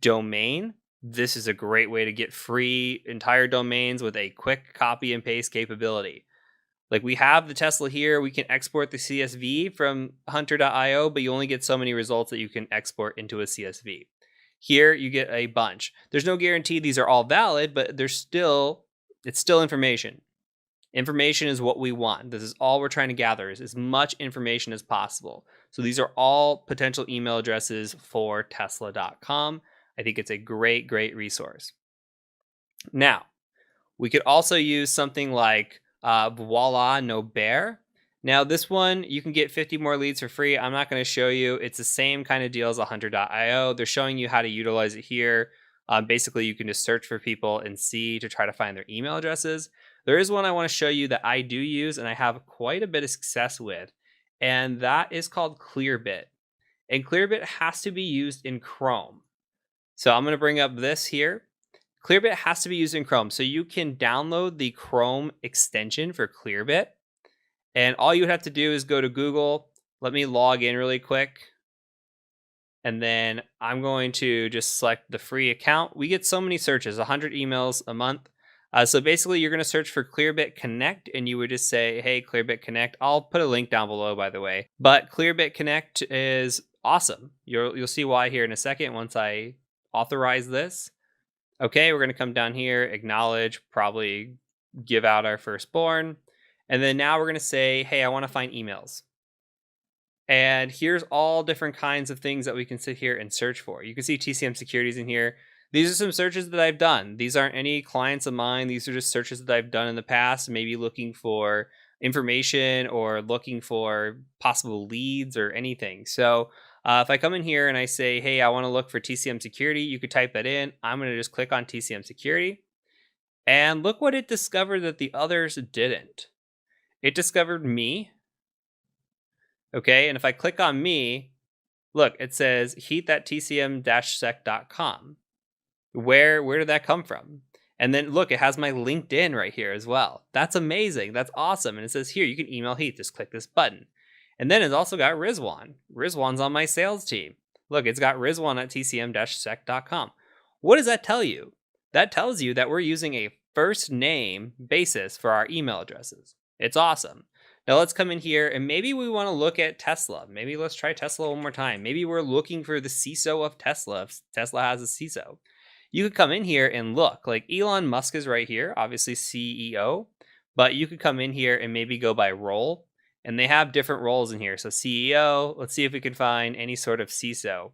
domain. This is a great way to get free entire domains with a quick copy and paste capability. Like we have the Tesla here, we can export the CSV from hunter.io, but you only get so many results that you can export into a CSV. Here you get a bunch. There's no guarantee these are all valid, but it's still information. Information is what we want. This is all we're trying to gather, is as much information as possible. So these are all potential email addresses for Tesla.com. I think it's a great, great resource. Now, we could also use something like Voila No Bear. Now, this one, you can get 50 more leads for free. I'm not going to show you. It's the same kind of deal as hunter.io. They're showing you how to utilize it here. Basically, you can just search for people and see to try to find their email addresses. There is one I want to show you that I do use and I have quite a bit of success with, and that is called Clearbit. And Clearbit has to be used in Chrome. So I'm going to bring up this here. Clearbit has to be used in Chrome. So you can download the Chrome extension for Clearbit. And all you would have to do is go to Google. Let me log in really quick. And then I'm going to just select the free account. We get so many searches, 100 emails a month. So basically, you're going to search for Clearbit Connect, and you would just say, hey, Clearbit Connect. I'll put a link down below, by the way. But Clearbit Connect is awesome. You'll see why here in a second once I authorize this. Okay, we're going to come down here, acknowledge, probably give out our firstborn. And then now we're going to say, hey, I want to find emails. And here's all different kinds of things that we can sit here and search for. You can see TCM securities in here. These are some searches that I've done. These aren't any clients of mine. These are just searches that I've done in the past, maybe looking for information or looking for possible leads or anything. So if I come in here and I say, hey, I want to look for TCM security, you could type that in. I'm going to just click on TCM security. And look what it discovered that the others didn't. It discovered me. Okay, and if I click on me, look, it says heat.tcm-sec.com. Where did that come from? And then look, it has my LinkedIn right here as well. That's amazing. That's awesome. And it says here, you can email Heath. Just click this button. And then it's also got Rizwan. Rizwan's on my sales team. Look, it's got Rizwan at tcm-sec.com. What does that tell you? That tells you that we're using a first name basis for our email addresses. It's awesome. Now let's come in here and maybe we want to look at Tesla. Maybe let's try Tesla one more time. Maybe we're looking for the CISO of Tesla if Tesla has a CISO. You could come in here and look, like Elon Musk is right here, obviously CEO, but you could come in here and maybe go by role, and they have different roles in here. So CEO, let's see if we can find any sort of CISO.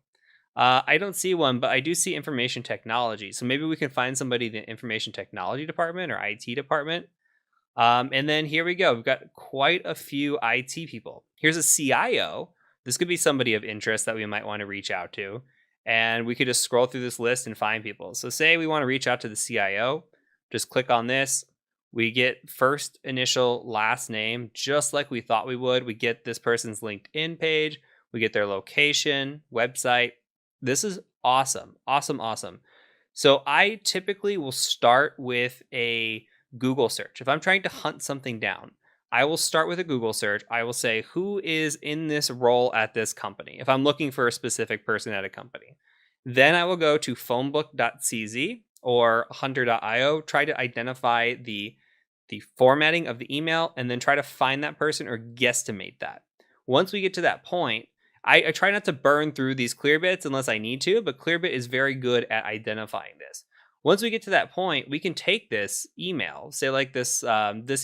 I don't see one, but I do see information technology. So maybe we can find somebody in the information technology department or IT department. And then here we go. We've got quite a few IT people. Here's a CIO. This could be somebody of interest that we might want to reach out to. And we could just scroll through this list and find people. So say we want to reach out to the CIO, just click on this. We get first initial last name, just like we thought we would. We get this person's LinkedIn page. We get their location, website. This is awesome. Awesome, awesome. So I typically will start with a Google search. If I'm trying to hunt something down, I will start with a Google search. I will say, who is in this role at this company? If I'm looking for a specific person at a company, then I will go to phonebook.cz or hunter.io, try to identify the formatting of the email, and then try to find that person or guesstimate that. Once we get to that point, I try not to burn through these Clearbits unless I need to, but Clearbit is very good at identifying this. Once we get to that point, we can take this email, say like this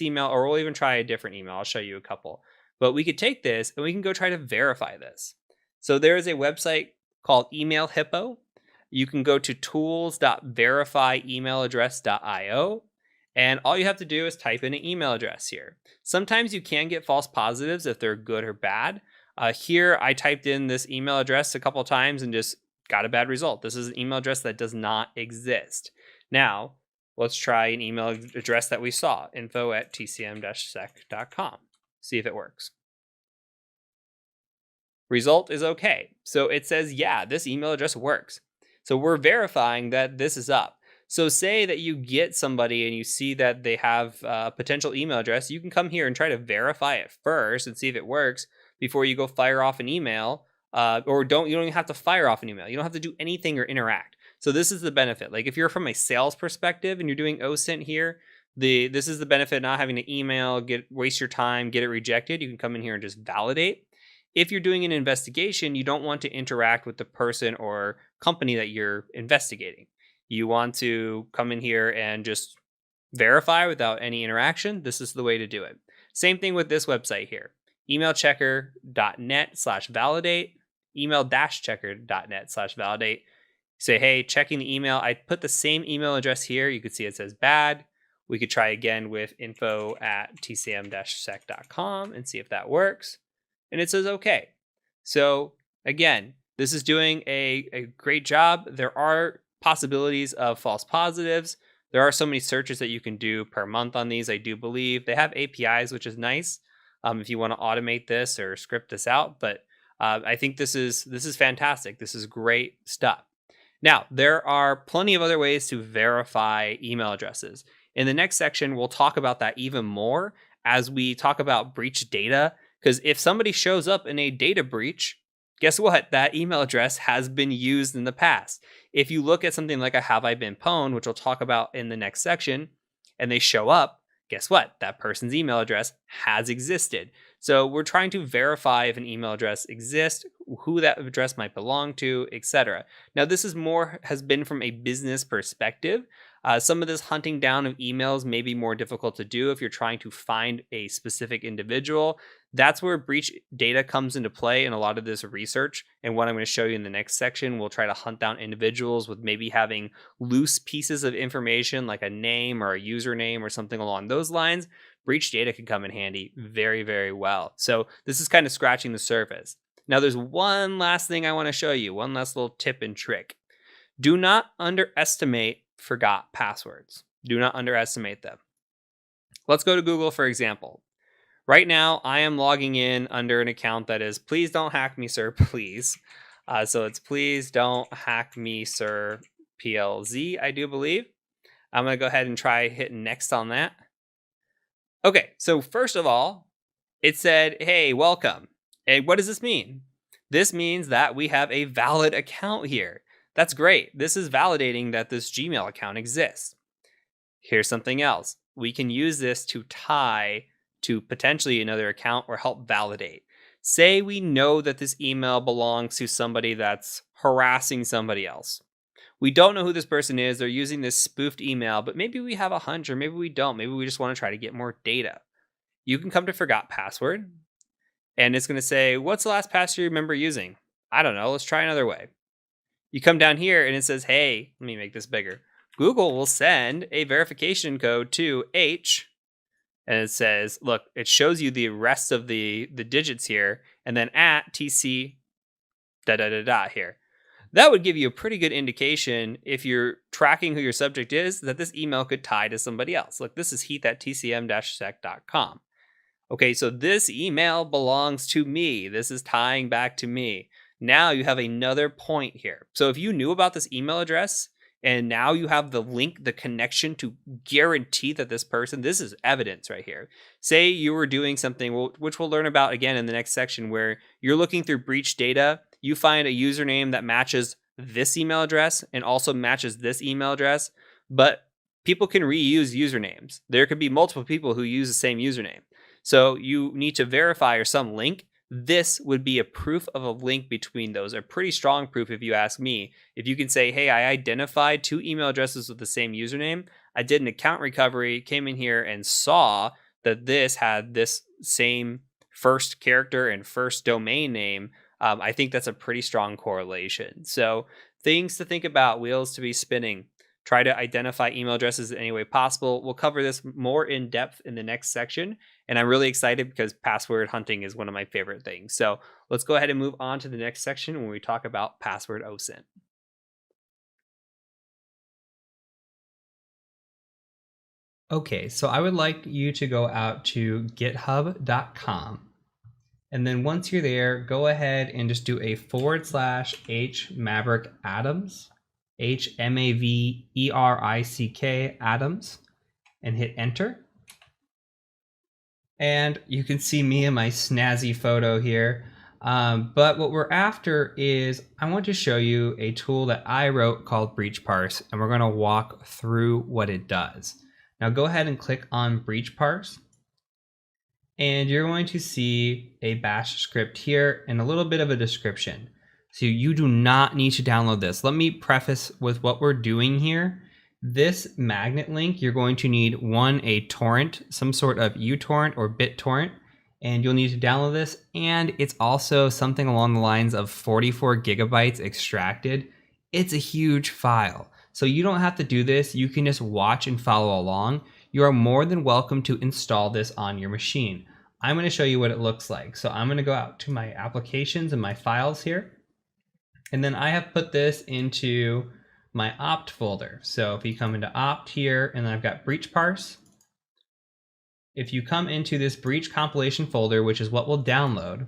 email, or we'll even try a different email. I'll show you a couple. But we could take this and we can go try to verify this. So there is a website called Email Hippo. You can go to tools.verifyemailaddress.io. And all you have to do is type in an email address here. Sometimes you can get false positives if they're good or bad. Here, I typed in this email address a couple of times and just got a bad result. This is an email address that does not exist. Now, let's try an email address that we saw, info@tcm-sec.com. See if it works. Result is okay. So it says, yeah, this email address works. So we're verifying that this is up. So say that you get somebody and you see that they have a potential email address, you can come here and try to verify it first and see if it works before you go fire off an email. You don't even have to fire off an email. You don't have to do anything or interact. So this is the benefit. Like if you're from a sales perspective and you're doing OSINT here, this is the benefit of not having to email, waste your time, get it rejected. You can come in here and just validate. If you're doing an investigation, you don't want to interact with the person or company that you're investigating. You want to come in here and just verify without any interaction. This is the way to do it. Same thing with this website here, emailchecker.net/validate, email-checker.net/validate. Say, hey, checking the email. I put the same email address here. You could see it says bad. We could try again with info@tcm-sec.com and see if that works. And it says okay. So again, this is doing a great job. There are possibilities of false positives. There are so many searches that you can do per month on these, I do believe. They have APIs, which is nice if you want to automate this or script this out. But I think this is fantastic. This is great stuff. Now, there are plenty of other ways to verify email addresses. In the next section, we'll talk about that even more as we talk about breach data. Because if somebody shows up in a data breach, guess what? That email address has been used in the past. If you look at something like a have I been pwned, which we'll talk about in the next section, and they show up, guess what? That person's email address has existed. So we're trying to verify if an email address exists, who that address might belong to, etc. Now, this has been from a business perspective. Some of this hunting down of emails may be more difficult to do if you're trying to find a specific individual. That's where breach data comes into play in a lot of this research. And what I'm going to show you in the next section, we'll try to hunt down individuals with maybe having loose pieces of information like a name or a username or something along those lines. Breach data can come in handy very, very well. So this is kind of scratching the surface. Now there's one last thing I want to show you, one last little tip and trick. Do not underestimate forgot passwords. Do not underestimate them. Let's go to Google, for example. Right now, I am logging in under an account that is please don't hack me, sir, please. So it's please don't hack me, sir, PLZ, I do believe. I'm going to go ahead and try hitting next on that. Okay, so first of all, it said, hey, welcome. And what does this mean? This means that we have a valid account here. That's great. This is validating that this Gmail account exists. Here's something else. We can use this to tie to potentially another account or help validate. Say we know that this email belongs to somebody that's harassing somebody else. We don't know who this person is. They're using this spoofed email, but maybe we have a hunch or maybe we don't. Maybe we just want to try to get more data. You can come to forgot password and it's going to say, what's the last password you remember using? I don't know. Let's try another way. You come down here and it says, hey, let me make this bigger. Google will send a verification code to H. And it says, look, it shows you the rest of the digits here. And then at TC here. That would give you a pretty good indication if you're tracking who your subject is, that this email could tie to somebody else. Look, this is heath@tcm-sec.com. Okay, so this email belongs to me. This is tying back to me. Now you have another point here. So if you knew about this email address and now you have the link, the connection to guarantee that this person, this is evidence right here. Say you were doing something, which we'll learn about again in the next section, where you're looking through breach data, you find a username that matches this email address and also matches this email address, but people can reuse usernames. There could be multiple people who use the same username. So you need to verify or some link. This would be a proof of a link between those, a pretty strong proof if you ask me. If you can say, hey, I identified 2 email addresses with the same username, I did an account recovery, came in here and saw that this had this same first character and first domain name, I think that's a pretty strong correlation. So things to think about, wheels to be spinning. Try to identify email addresses in any way possible. We'll cover this more in depth in the next section. And I'm really excited because password hunting is one of my favorite things. So let's go ahead and move on to the next section when we talk about password OSINT. Okay, so I would like you to go out to github.com. And then once you're there, go ahead and just do a /H Maverick Adams. H-M-A-V-E-R-I-C-K, Adams, and hit enter. And you can see me in my snazzy photo here. But what we're after is, I want to show you a tool that I wrote called Breach Parse, and we're going to walk through what it does. Now go ahead and click on Breach Parse, and you're going to see a bash script here and a little bit of a description. So you do not need to download this. Let me preface with what we're doing here. This magnet link, you're going to need a torrent, some sort of uTorrent or BitTorrent, and you'll need to download this. And it's also something along the lines of 44 gigabytes extracted. It's a huge file. So you don't have to do this. You can just watch and follow along. You are more than welcome to install this on your machine. I'm going to show you what it looks like. So I'm going to go out to my applications and my files here. And then I have put this into my opt folder. So if you come into opt here, and then I've got breach parse. If you come into this breach compilation folder, which is what we'll download,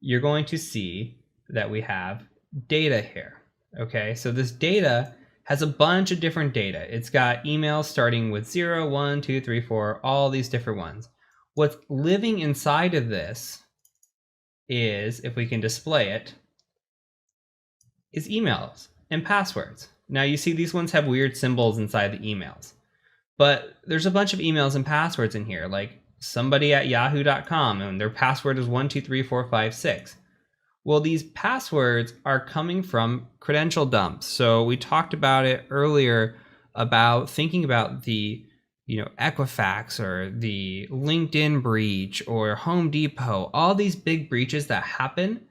you're going to see that we have data here. Okay, so this data has a bunch of different data. It's got emails starting with 0, 1, 2, 3, 4, all these different ones. What's living inside of this is, if we can display it, is emails and passwords. Now you see these ones have weird symbols inside the emails, but there's a bunch of emails and passwords in here, like somebody at yahoo.com, and their password is 1234556. Well, these passwords are coming from credential dumps. So we talked about it earlier about thinking about the Equifax or the LinkedIn breach or Home Depot, all these big breaches that happen,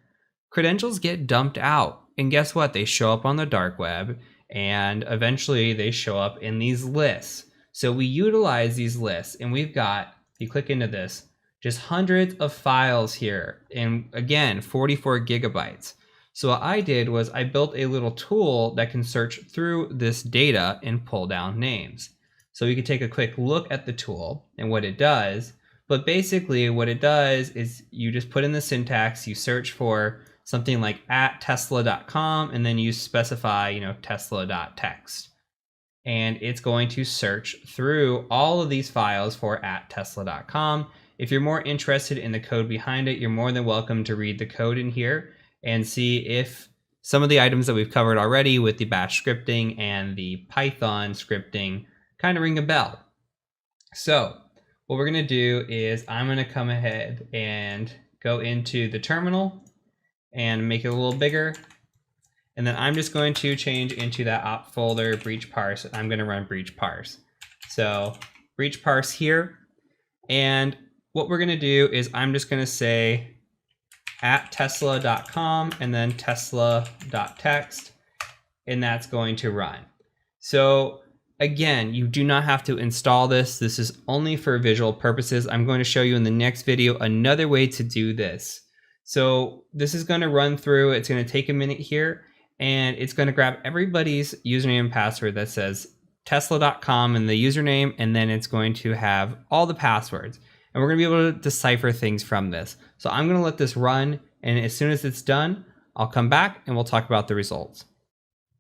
credentials get dumped out. And guess what? They show up on the dark web, and eventually they show up in these lists. So we utilize these lists, and we've got, if you click into this, just hundreds of files here, and again, 44 gigabytes. So what I did was I built a little tool that can search through this data and pull down names. So we could take a quick look at the tool and what it does. But basically what it does is you just put in the syntax, you search for something like at tesla.com, and then you specify, tesla.txt. And it's going to search through all of these files for at tesla.com. If you're more interested in the code behind it, you're more than welcome to read the code in here and see if some of the items that we've covered already with the bash scripting and the Python scripting kind of ring a bell. So what we're going to do is I'm going to come ahead and go into the terminal and make it a little bigger. And then I'm just going to change into that opt folder, breach parse. I'm going to run breach parse. So breach parse here. And what we're going to do is I'm just going to say at tesla.com and then tesla.txt, and that's going to run. So again, you do not have to install this. This is only for visual purposes. I'm going to show you in the next video another way to do this. So this is going to run through. It's going to take a minute here, and it's going to grab everybody's username and password that says tesla.com and the username, and then it's going to have all the passwords. And we're going to be able to decipher things from this. So I'm going to let this run, and as soon as it's done, I'll come back and we'll talk about the results.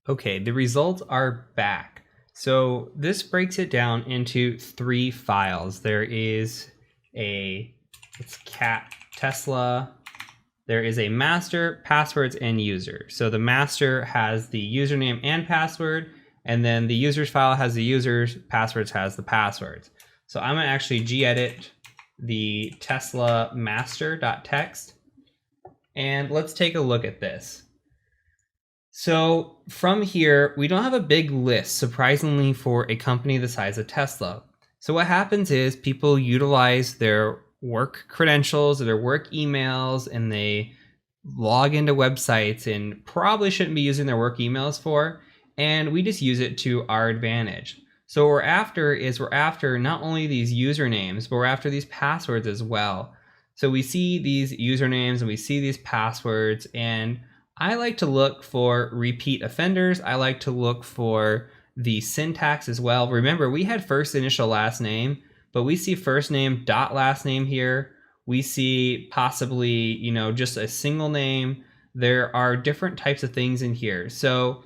Okay, the results are back. So this breaks it down into 3 files. There is it's cat Tesla. There is a master, passwords, and user. So the master has the username and password, and then the users file has the users, passwords has the passwords. So I'm going to actually gedit the Tesla master.txt, and let's take a look at this. So from here, we don't have a big list, surprisingly, for a company the size of Tesla. So what happens is people utilize their work credentials or their work emails, and they log into websites and probably shouldn't be using their work emails for, and we just use it to our advantage. So what we're after not only these usernames, but we're after these passwords as well. So we see these usernames and we see these passwords, and I like to look for repeat offenders. I like to look for the syntax as well. Remember, we had first initial last name, but we see first name dot last name here. We see possibly, just a single name. There are different types of things in here. So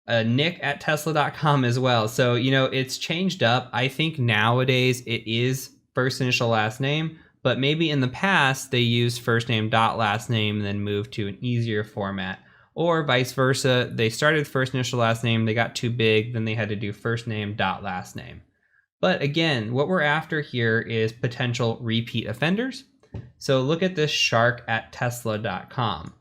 Nick@tesla.com as well. So, it's changed up. I think nowadays it is first initial last name, but maybe in the past they used first name dot last name and then moved to an easier format. Or vice versa. They started first initial last name, they got too big, then they had to do first name dot last name. But again, what we're after here is potential repeat offenders. So look at this shark@tesla.com.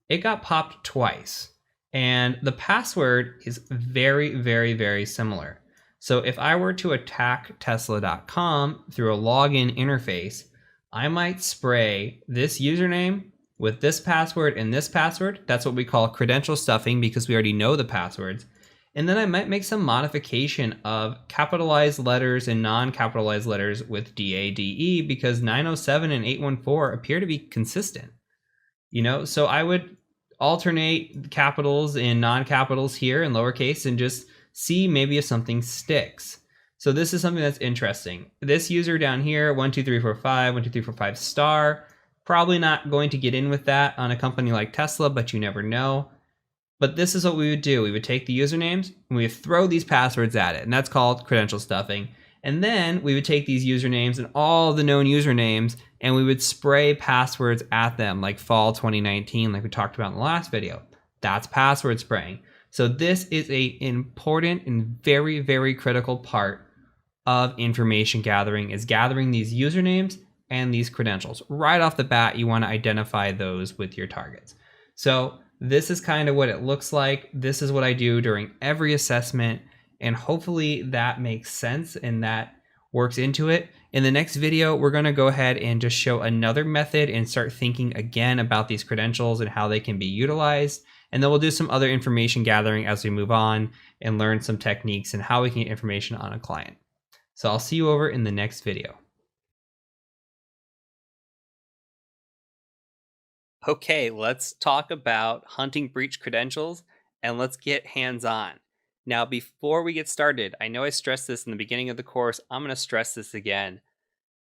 It got popped twice. And the password is very, very, very similar. So if I were to attack Tesla.com through a login interface, I might spray this username with this password and this password. That's what we call credential stuffing because we already know the passwords. And then I might make some modification of capitalized letters and non-capitalized letters with DADE because 907 and 814 appear to be consistent. So I would alternate capitals and non-capitals here in lowercase and just see maybe if something sticks. So this is something that's interesting. This user down here, 12345, 12345 star, probably not going to get in with that on a company like Tesla, but you never know. But this is what we would do. We would take the usernames and we would throw these passwords at it, and that's called credential stuffing. And then we would take these usernames and all the known usernames and we would spray passwords at them like fall 2019, like we talked about in the last video. That's password spraying. So this is an important and very, very critical part of information gathering, is gathering these usernames and these credentials. Right off the bat, you want to identify those with your targets. So this is kind of what it looks like. This is what I do during every assessment. And hopefully that makes sense and that works into it. In the next video, we're going to go ahead and just show another method and start thinking again about these credentials and how they can be utilized. And then we'll do some other information gathering as we move on and learn some techniques and how we can get information on a client. So I'll see you over in the next video. Okay, let's talk about hunting breach credentials and let's get hands-on. Now, before we get started, I know I stressed this in the beginning of the course. I'm going to stress this again.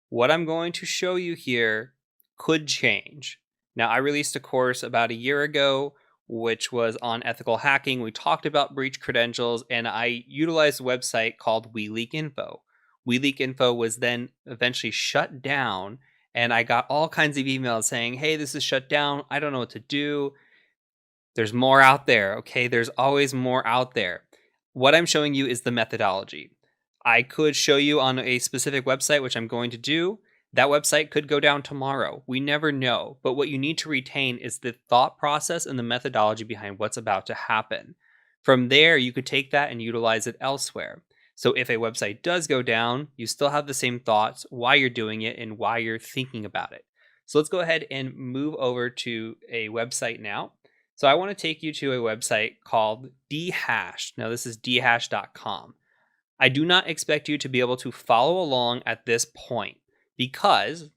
What I'm going to show you here could change. Now, I released a course about a year ago, which was on ethical hacking. We talked about breach credentials, and I utilized a website called WeLeakInfo. WeLeakInfo was then eventually shut down, and I got all kinds of emails saying, hey, this is shut down. I don't know what to do. There's more out there, okay? There's always more out there. What I'm showing you is the methodology. I could show you on a specific website, which I'm going to do. That website could go down tomorrow. We never know. But what you need to retain is the thought process and the methodology behind what's about to happen. From there, you could take that and utilize it elsewhere. So if a website does go down, you still have the same thoughts, why you're doing it, and why you're thinking about it. So let's go ahead and move over to a website now. So I want to take you to a website called dhash. Now this is dhash.com. I do not expect you to be able to follow along at this point because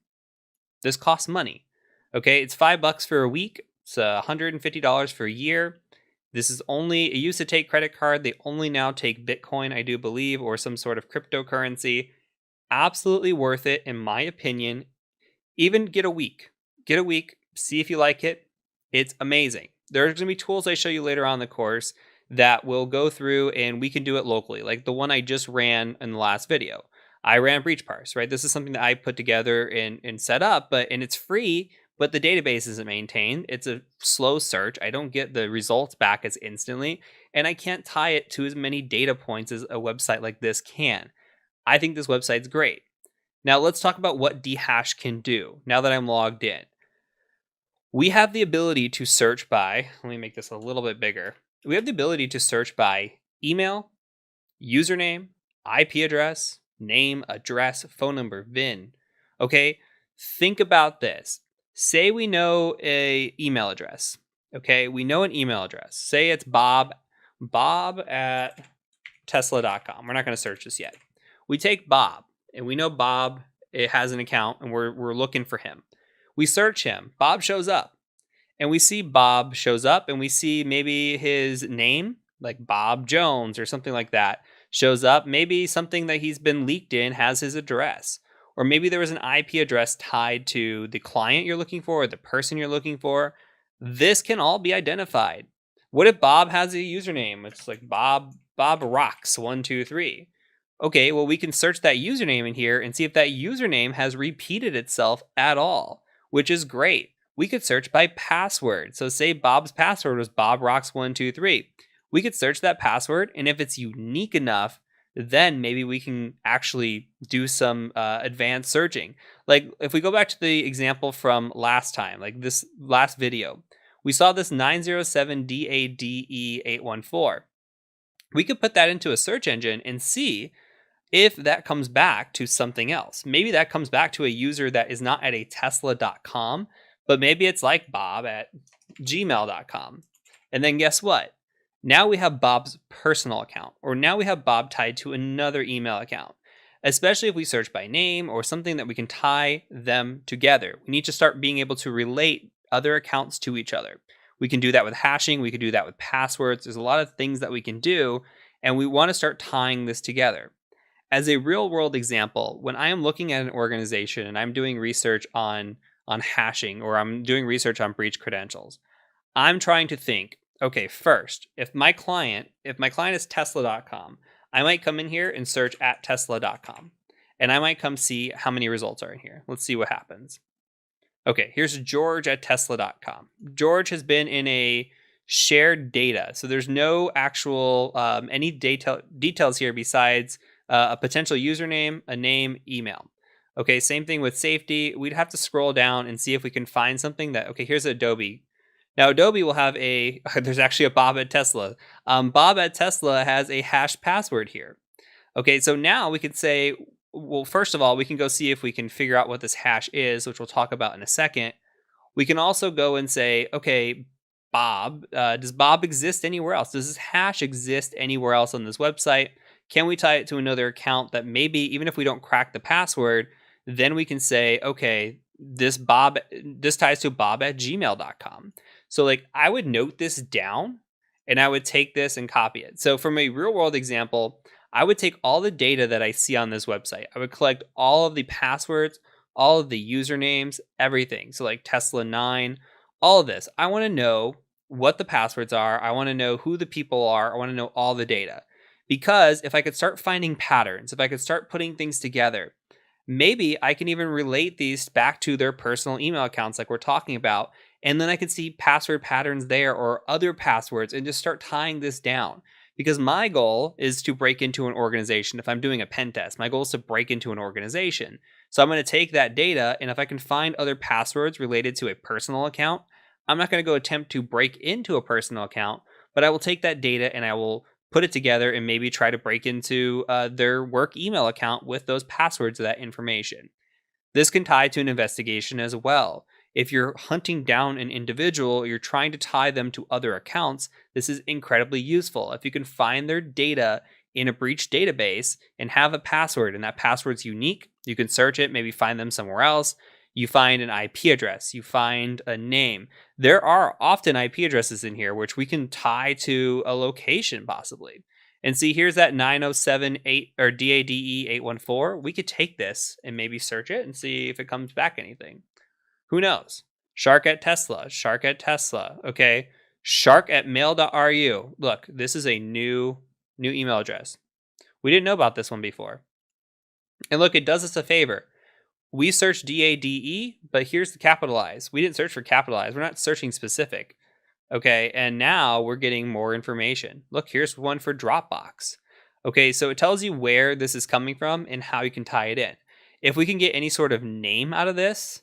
this costs money. Okay, it's $5 for a week. It's $150 for a year. This is only, it used to take credit card. They only now take Bitcoin, I do believe, or some sort of cryptocurrency. Absolutely worth it, in my opinion. Even get a week. Get a week, see if you like it. It's amazing. There's going to be tools I show you later on in the course that will go through and we can do it locally. Like the one I just ran in the last video. I ran breach parse, right? This is something that I put together and set up, and it's free, but the database isn't maintained. It's a slow search. I don't get the results back as instantly, and I can't tie it to as many data points as a website like this can. I think this website's great. Now let's talk about what dhash can do now that I'm logged in. We have the ability to search by, let me make this a little bit bigger. We have the ability to search by email, username, IP address, name, address, phone number, VIN. Okay, think about this. Say we know an email address. Okay, we know an email address. Say it's bob at tesla.com. We're not going to search this yet. We take Bob, and we know Bob, it has an account, and we're looking for him. We search him. Bob shows up. And we see Bob shows up, and we see maybe his name, like Bob Jones or something like that, shows up. Maybe something that he's been leaked in has his address. Or maybe there was an IP address tied to the client you're looking for or the person you're looking for. This can all be identified. What if Bob has a username? It's like Bob Rocks 123. Okay, well, we can search that username in here and see if that username has repeated itself at all, which is great. We could search by password. So say Bob's password was Bob Rocks 123. We could search that password, and if it's unique enough, then maybe we can actually do some advanced searching. Like if we go back to the example from last time, like this last video, we saw this 907DADE814. We could put that into a search engine and see if that comes back to something else. Maybe that comes back to a user that is not at a tesla.com, but maybe it's like Bob at gmail.com. And then guess what? Now we have Bob's personal account, or now we have Bob tied to another email account, especially if we search by name or something that we can tie them together. We need to start being able to relate other accounts to each other. We can do that with hashing. We can do that with passwords. There's a lot of things that we can do, and we want to start tying this together. As a real world example, when I am looking at an organization and I'm doing research on hashing, or I'm doing research on breach credentials, I'm trying to think, okay, first, if my client is tesla.com, I might come in here and search at tesla.com, and I might come see how many results are in here. Let's see what happens. Okay, here's George at tesla.com. George has been in a shared data, so there's no actual any details here besides a potential username, a name, email. Okay, same thing with safety. We'd have to scroll down and see if we can find something that, okay, here's Adobe. Now, Adobe will have there's actually a Bob at Tesla. Bob at Tesla has a hash password here. Okay, so now we could say, well, first of all, we can go see if we can figure out what this hash is, which we'll talk about in a second. We can also go and say, okay, Bob, does Bob exist anywhere else? Does this hash exist anywhere else on this website? Can we tie it to another account that maybe, even if we don't crack the password, then we can say, okay, this ties to Bob at gmail.com. So like I would note this down and I would take this and copy it. So from a real world example, I would take all the data that I see on this website. I would collect all of the passwords, all of the usernames, everything. So like Tesla 9, all of this. I want to know what the passwords are. I want to know who the people are. I want to know all the data. Because if I could start finding patterns, if I could start putting things together, maybe I can even relate these back to their personal email accounts like we're talking about. And then I could see password patterns there or other passwords and just start tying this down. Because my goal is to break into an organization. If I'm doing a pen test, my goal is to break into an organization. So I'm going to take that data, and if I can find other passwords related to a personal account, I'm not going to go attempt to break into a personal account, but I will take that data and I will put it together and maybe try to break into their work email account with those passwords of that information. This can tie to an investigation as well. If you're hunting down an individual, you're trying to tie them to other accounts, this is incredibly useful. If you can find their data in a breach database and have a password, and that password's unique, you can search it, maybe find them somewhere else. You find an IP address, you find a name. There are often IP addresses in here, which we can tie to a location possibly. And see, here's that 9078 or DADE814. We could take this and maybe search it and see if it comes back anything. Who knows? Shark at Tesla. Okay. Shark at mail.ru. Look, this is a new email address. We didn't know about this one before. And look, it does us a favor. We searched DADE, but here's the capitalized. We didn't search for capitalized. We're not searching specific. Okay, and now we're getting more information. Look, here's one for Dropbox. Okay, so it tells you where this is coming from and how you can tie it in. If we can get any sort of name out of this,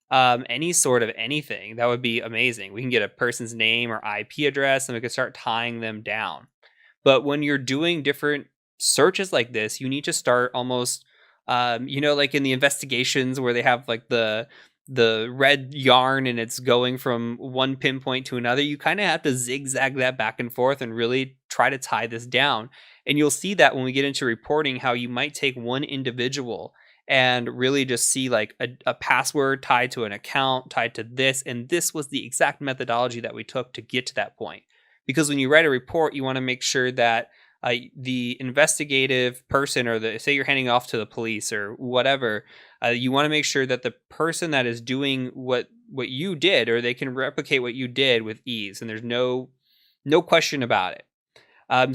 any sort of anything, that would be amazing. We can get a person's name or IP address and we can start tying them down. But when you're doing different searches like this, you need to start almost, like in the investigations where they have like the red yarn and it's going from one pinpoint to another. You kind of have to zigzag that back and forth and really try to tie this down. And you'll see that when we get into reporting, how you might take one individual and really just see like a password tied to an account, tied to this. And this was the exact methodology that we took to get to that point. Because when you write a report, you want to make sure that the investigative person, or say you're handing off to the police or whatever, you want to make sure that the person that is doing what you did, or they can replicate what you did with ease, and there's no No question about it.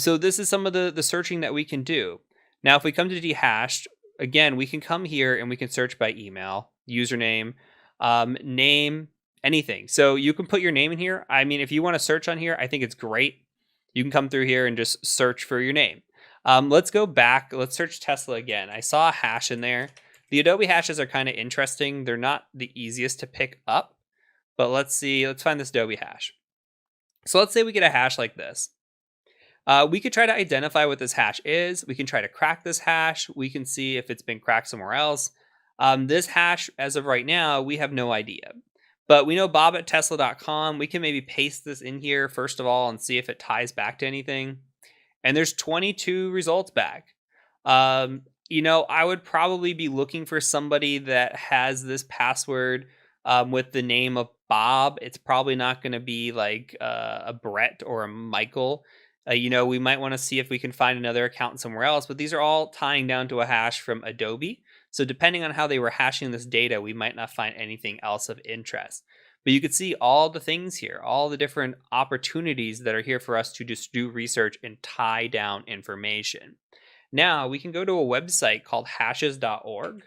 So this is some of the searching that we can do. Now, if we come to dehashed, again, we can come here and we can search by email, username, name, anything. So you can put your name in here. I mean, if you want to search on here, I think it's great. You can come through here and just search for your name. Let's go back. Let's search Tesla again. I saw a hash in there. The Adobe hashes are kind of interesting. They're not the easiest to pick up, but let's see. Let's find this Adobe hash. So let's say we get a hash like this. We could try to identify what this hash is. We can try to crack this hash. We can see if it's been cracked somewhere else. This hash, as of right now, we have no idea. But we know bob@tesla.com. We can maybe paste this in here, first of all, and see if it ties back to anything. And there's 22 results back. I would probably be looking for somebody that has this password with the name of Bob. It's probably not going to be like a Brett or a Michael. We might want to see if we can find another account somewhere else, but these are all tying down to a hash from Adobe. So depending on how they were hashing this data, we might not find anything else of interest. But you could see all the things here, all the different opportunities that are here for us to just do research and tie down information. Now we can go to a website called hashes.org.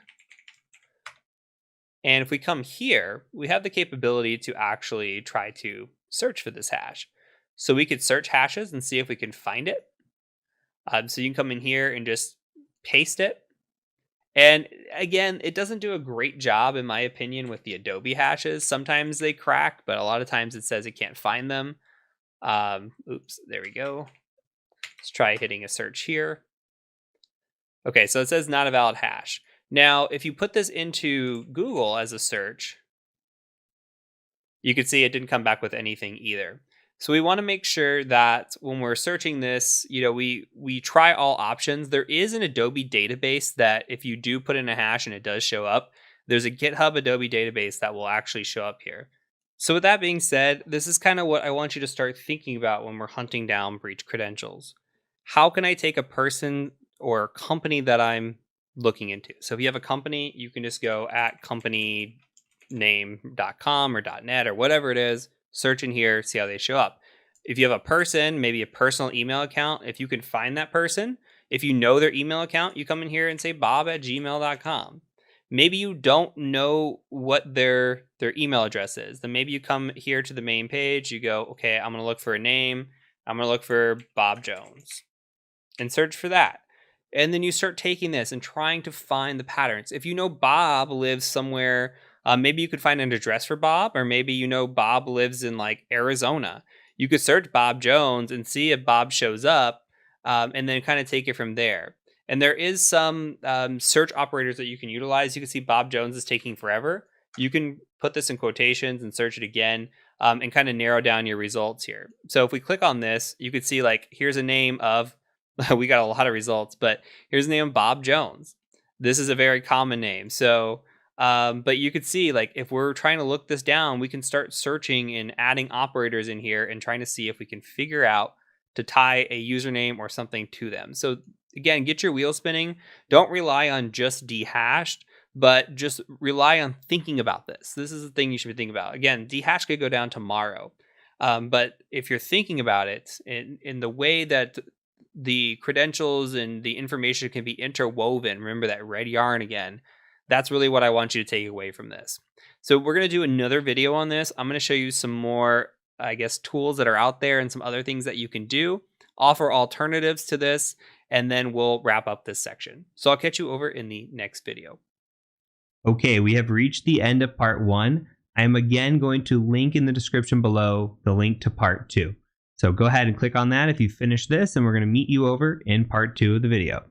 And if we come here, we have the capability to actually try to search for this hash. So we could search hashes and see if we can find it. So you can come in here and just paste it. And again, it doesn't do a great job, in my opinion, with the Adobe hashes. Sometimes they crack, but a lot of times it says it can't find them. Oops, there we go. Let's try hitting a search here. Okay, so it says not a valid hash. Now, if you put this into Google as a search, you can see it didn't come back with anything either. So we want to make sure that when we're searching this, we try all options. There is an Adobe database that if you do put in a hash and it does show up, there's a GitHub Adobe database that will actually show up here. So with that being said, this is kind of what I want you to start thinking about when we're hunting down breach credentials. How can I take a person or company that I'm looking into? So if you have a company, you can just go at companyname.com or .net or whatever it is, search in here, see how they show up. If you have a person, maybe a personal email account, if you can find that person, if you know their email account, you come in here and say bob@gmail.com. Maybe you don't know what their email address is. Then maybe you come here to the main page, you go, okay, I'm going to look for a name. I'm going to look for Bob Jones and search for that. And then you start taking this and trying to find the patterns. If you know Bob lives somewhere, maybe you could find an address for Bob, or maybe Bob lives in like Arizona. You could search Bob Jones and see if Bob shows up, and then kind of take it from there. And there is some search operators that you can utilize. You can see Bob Jones is taking forever. You can put this in quotations and search it again, and kind of narrow down your results here. So if we click on this, you could see like here's a name of we got a lot of results, but here's the name of Bob Jones. This is a very common name. So but you could see like if we're trying to look this down, we can start searching and adding operators in here and trying to see if we can figure out to tie a username or something to them. So again, get your wheel spinning. Don't rely on just dehashed, but just rely on thinking about this. This is the thing you should be thinking about. Again, dehash could go down tomorrow. But if you're thinking about it in the way that the credentials and the information can be interwoven, remember that red yarn again, that's really what I want you to take away from this. So we're going to do another video on this. I'm going to show you some more, tools that are out there and some other things that you can do, offer alternatives to this, and then we'll wrap up this section. So I'll catch you over in the next video. Okay, we have reached the end of part 1. I am again going to link in the description below the link to part 2. So go ahead and click on that if you finish this, and we're going to meet you over in part 2 of the video.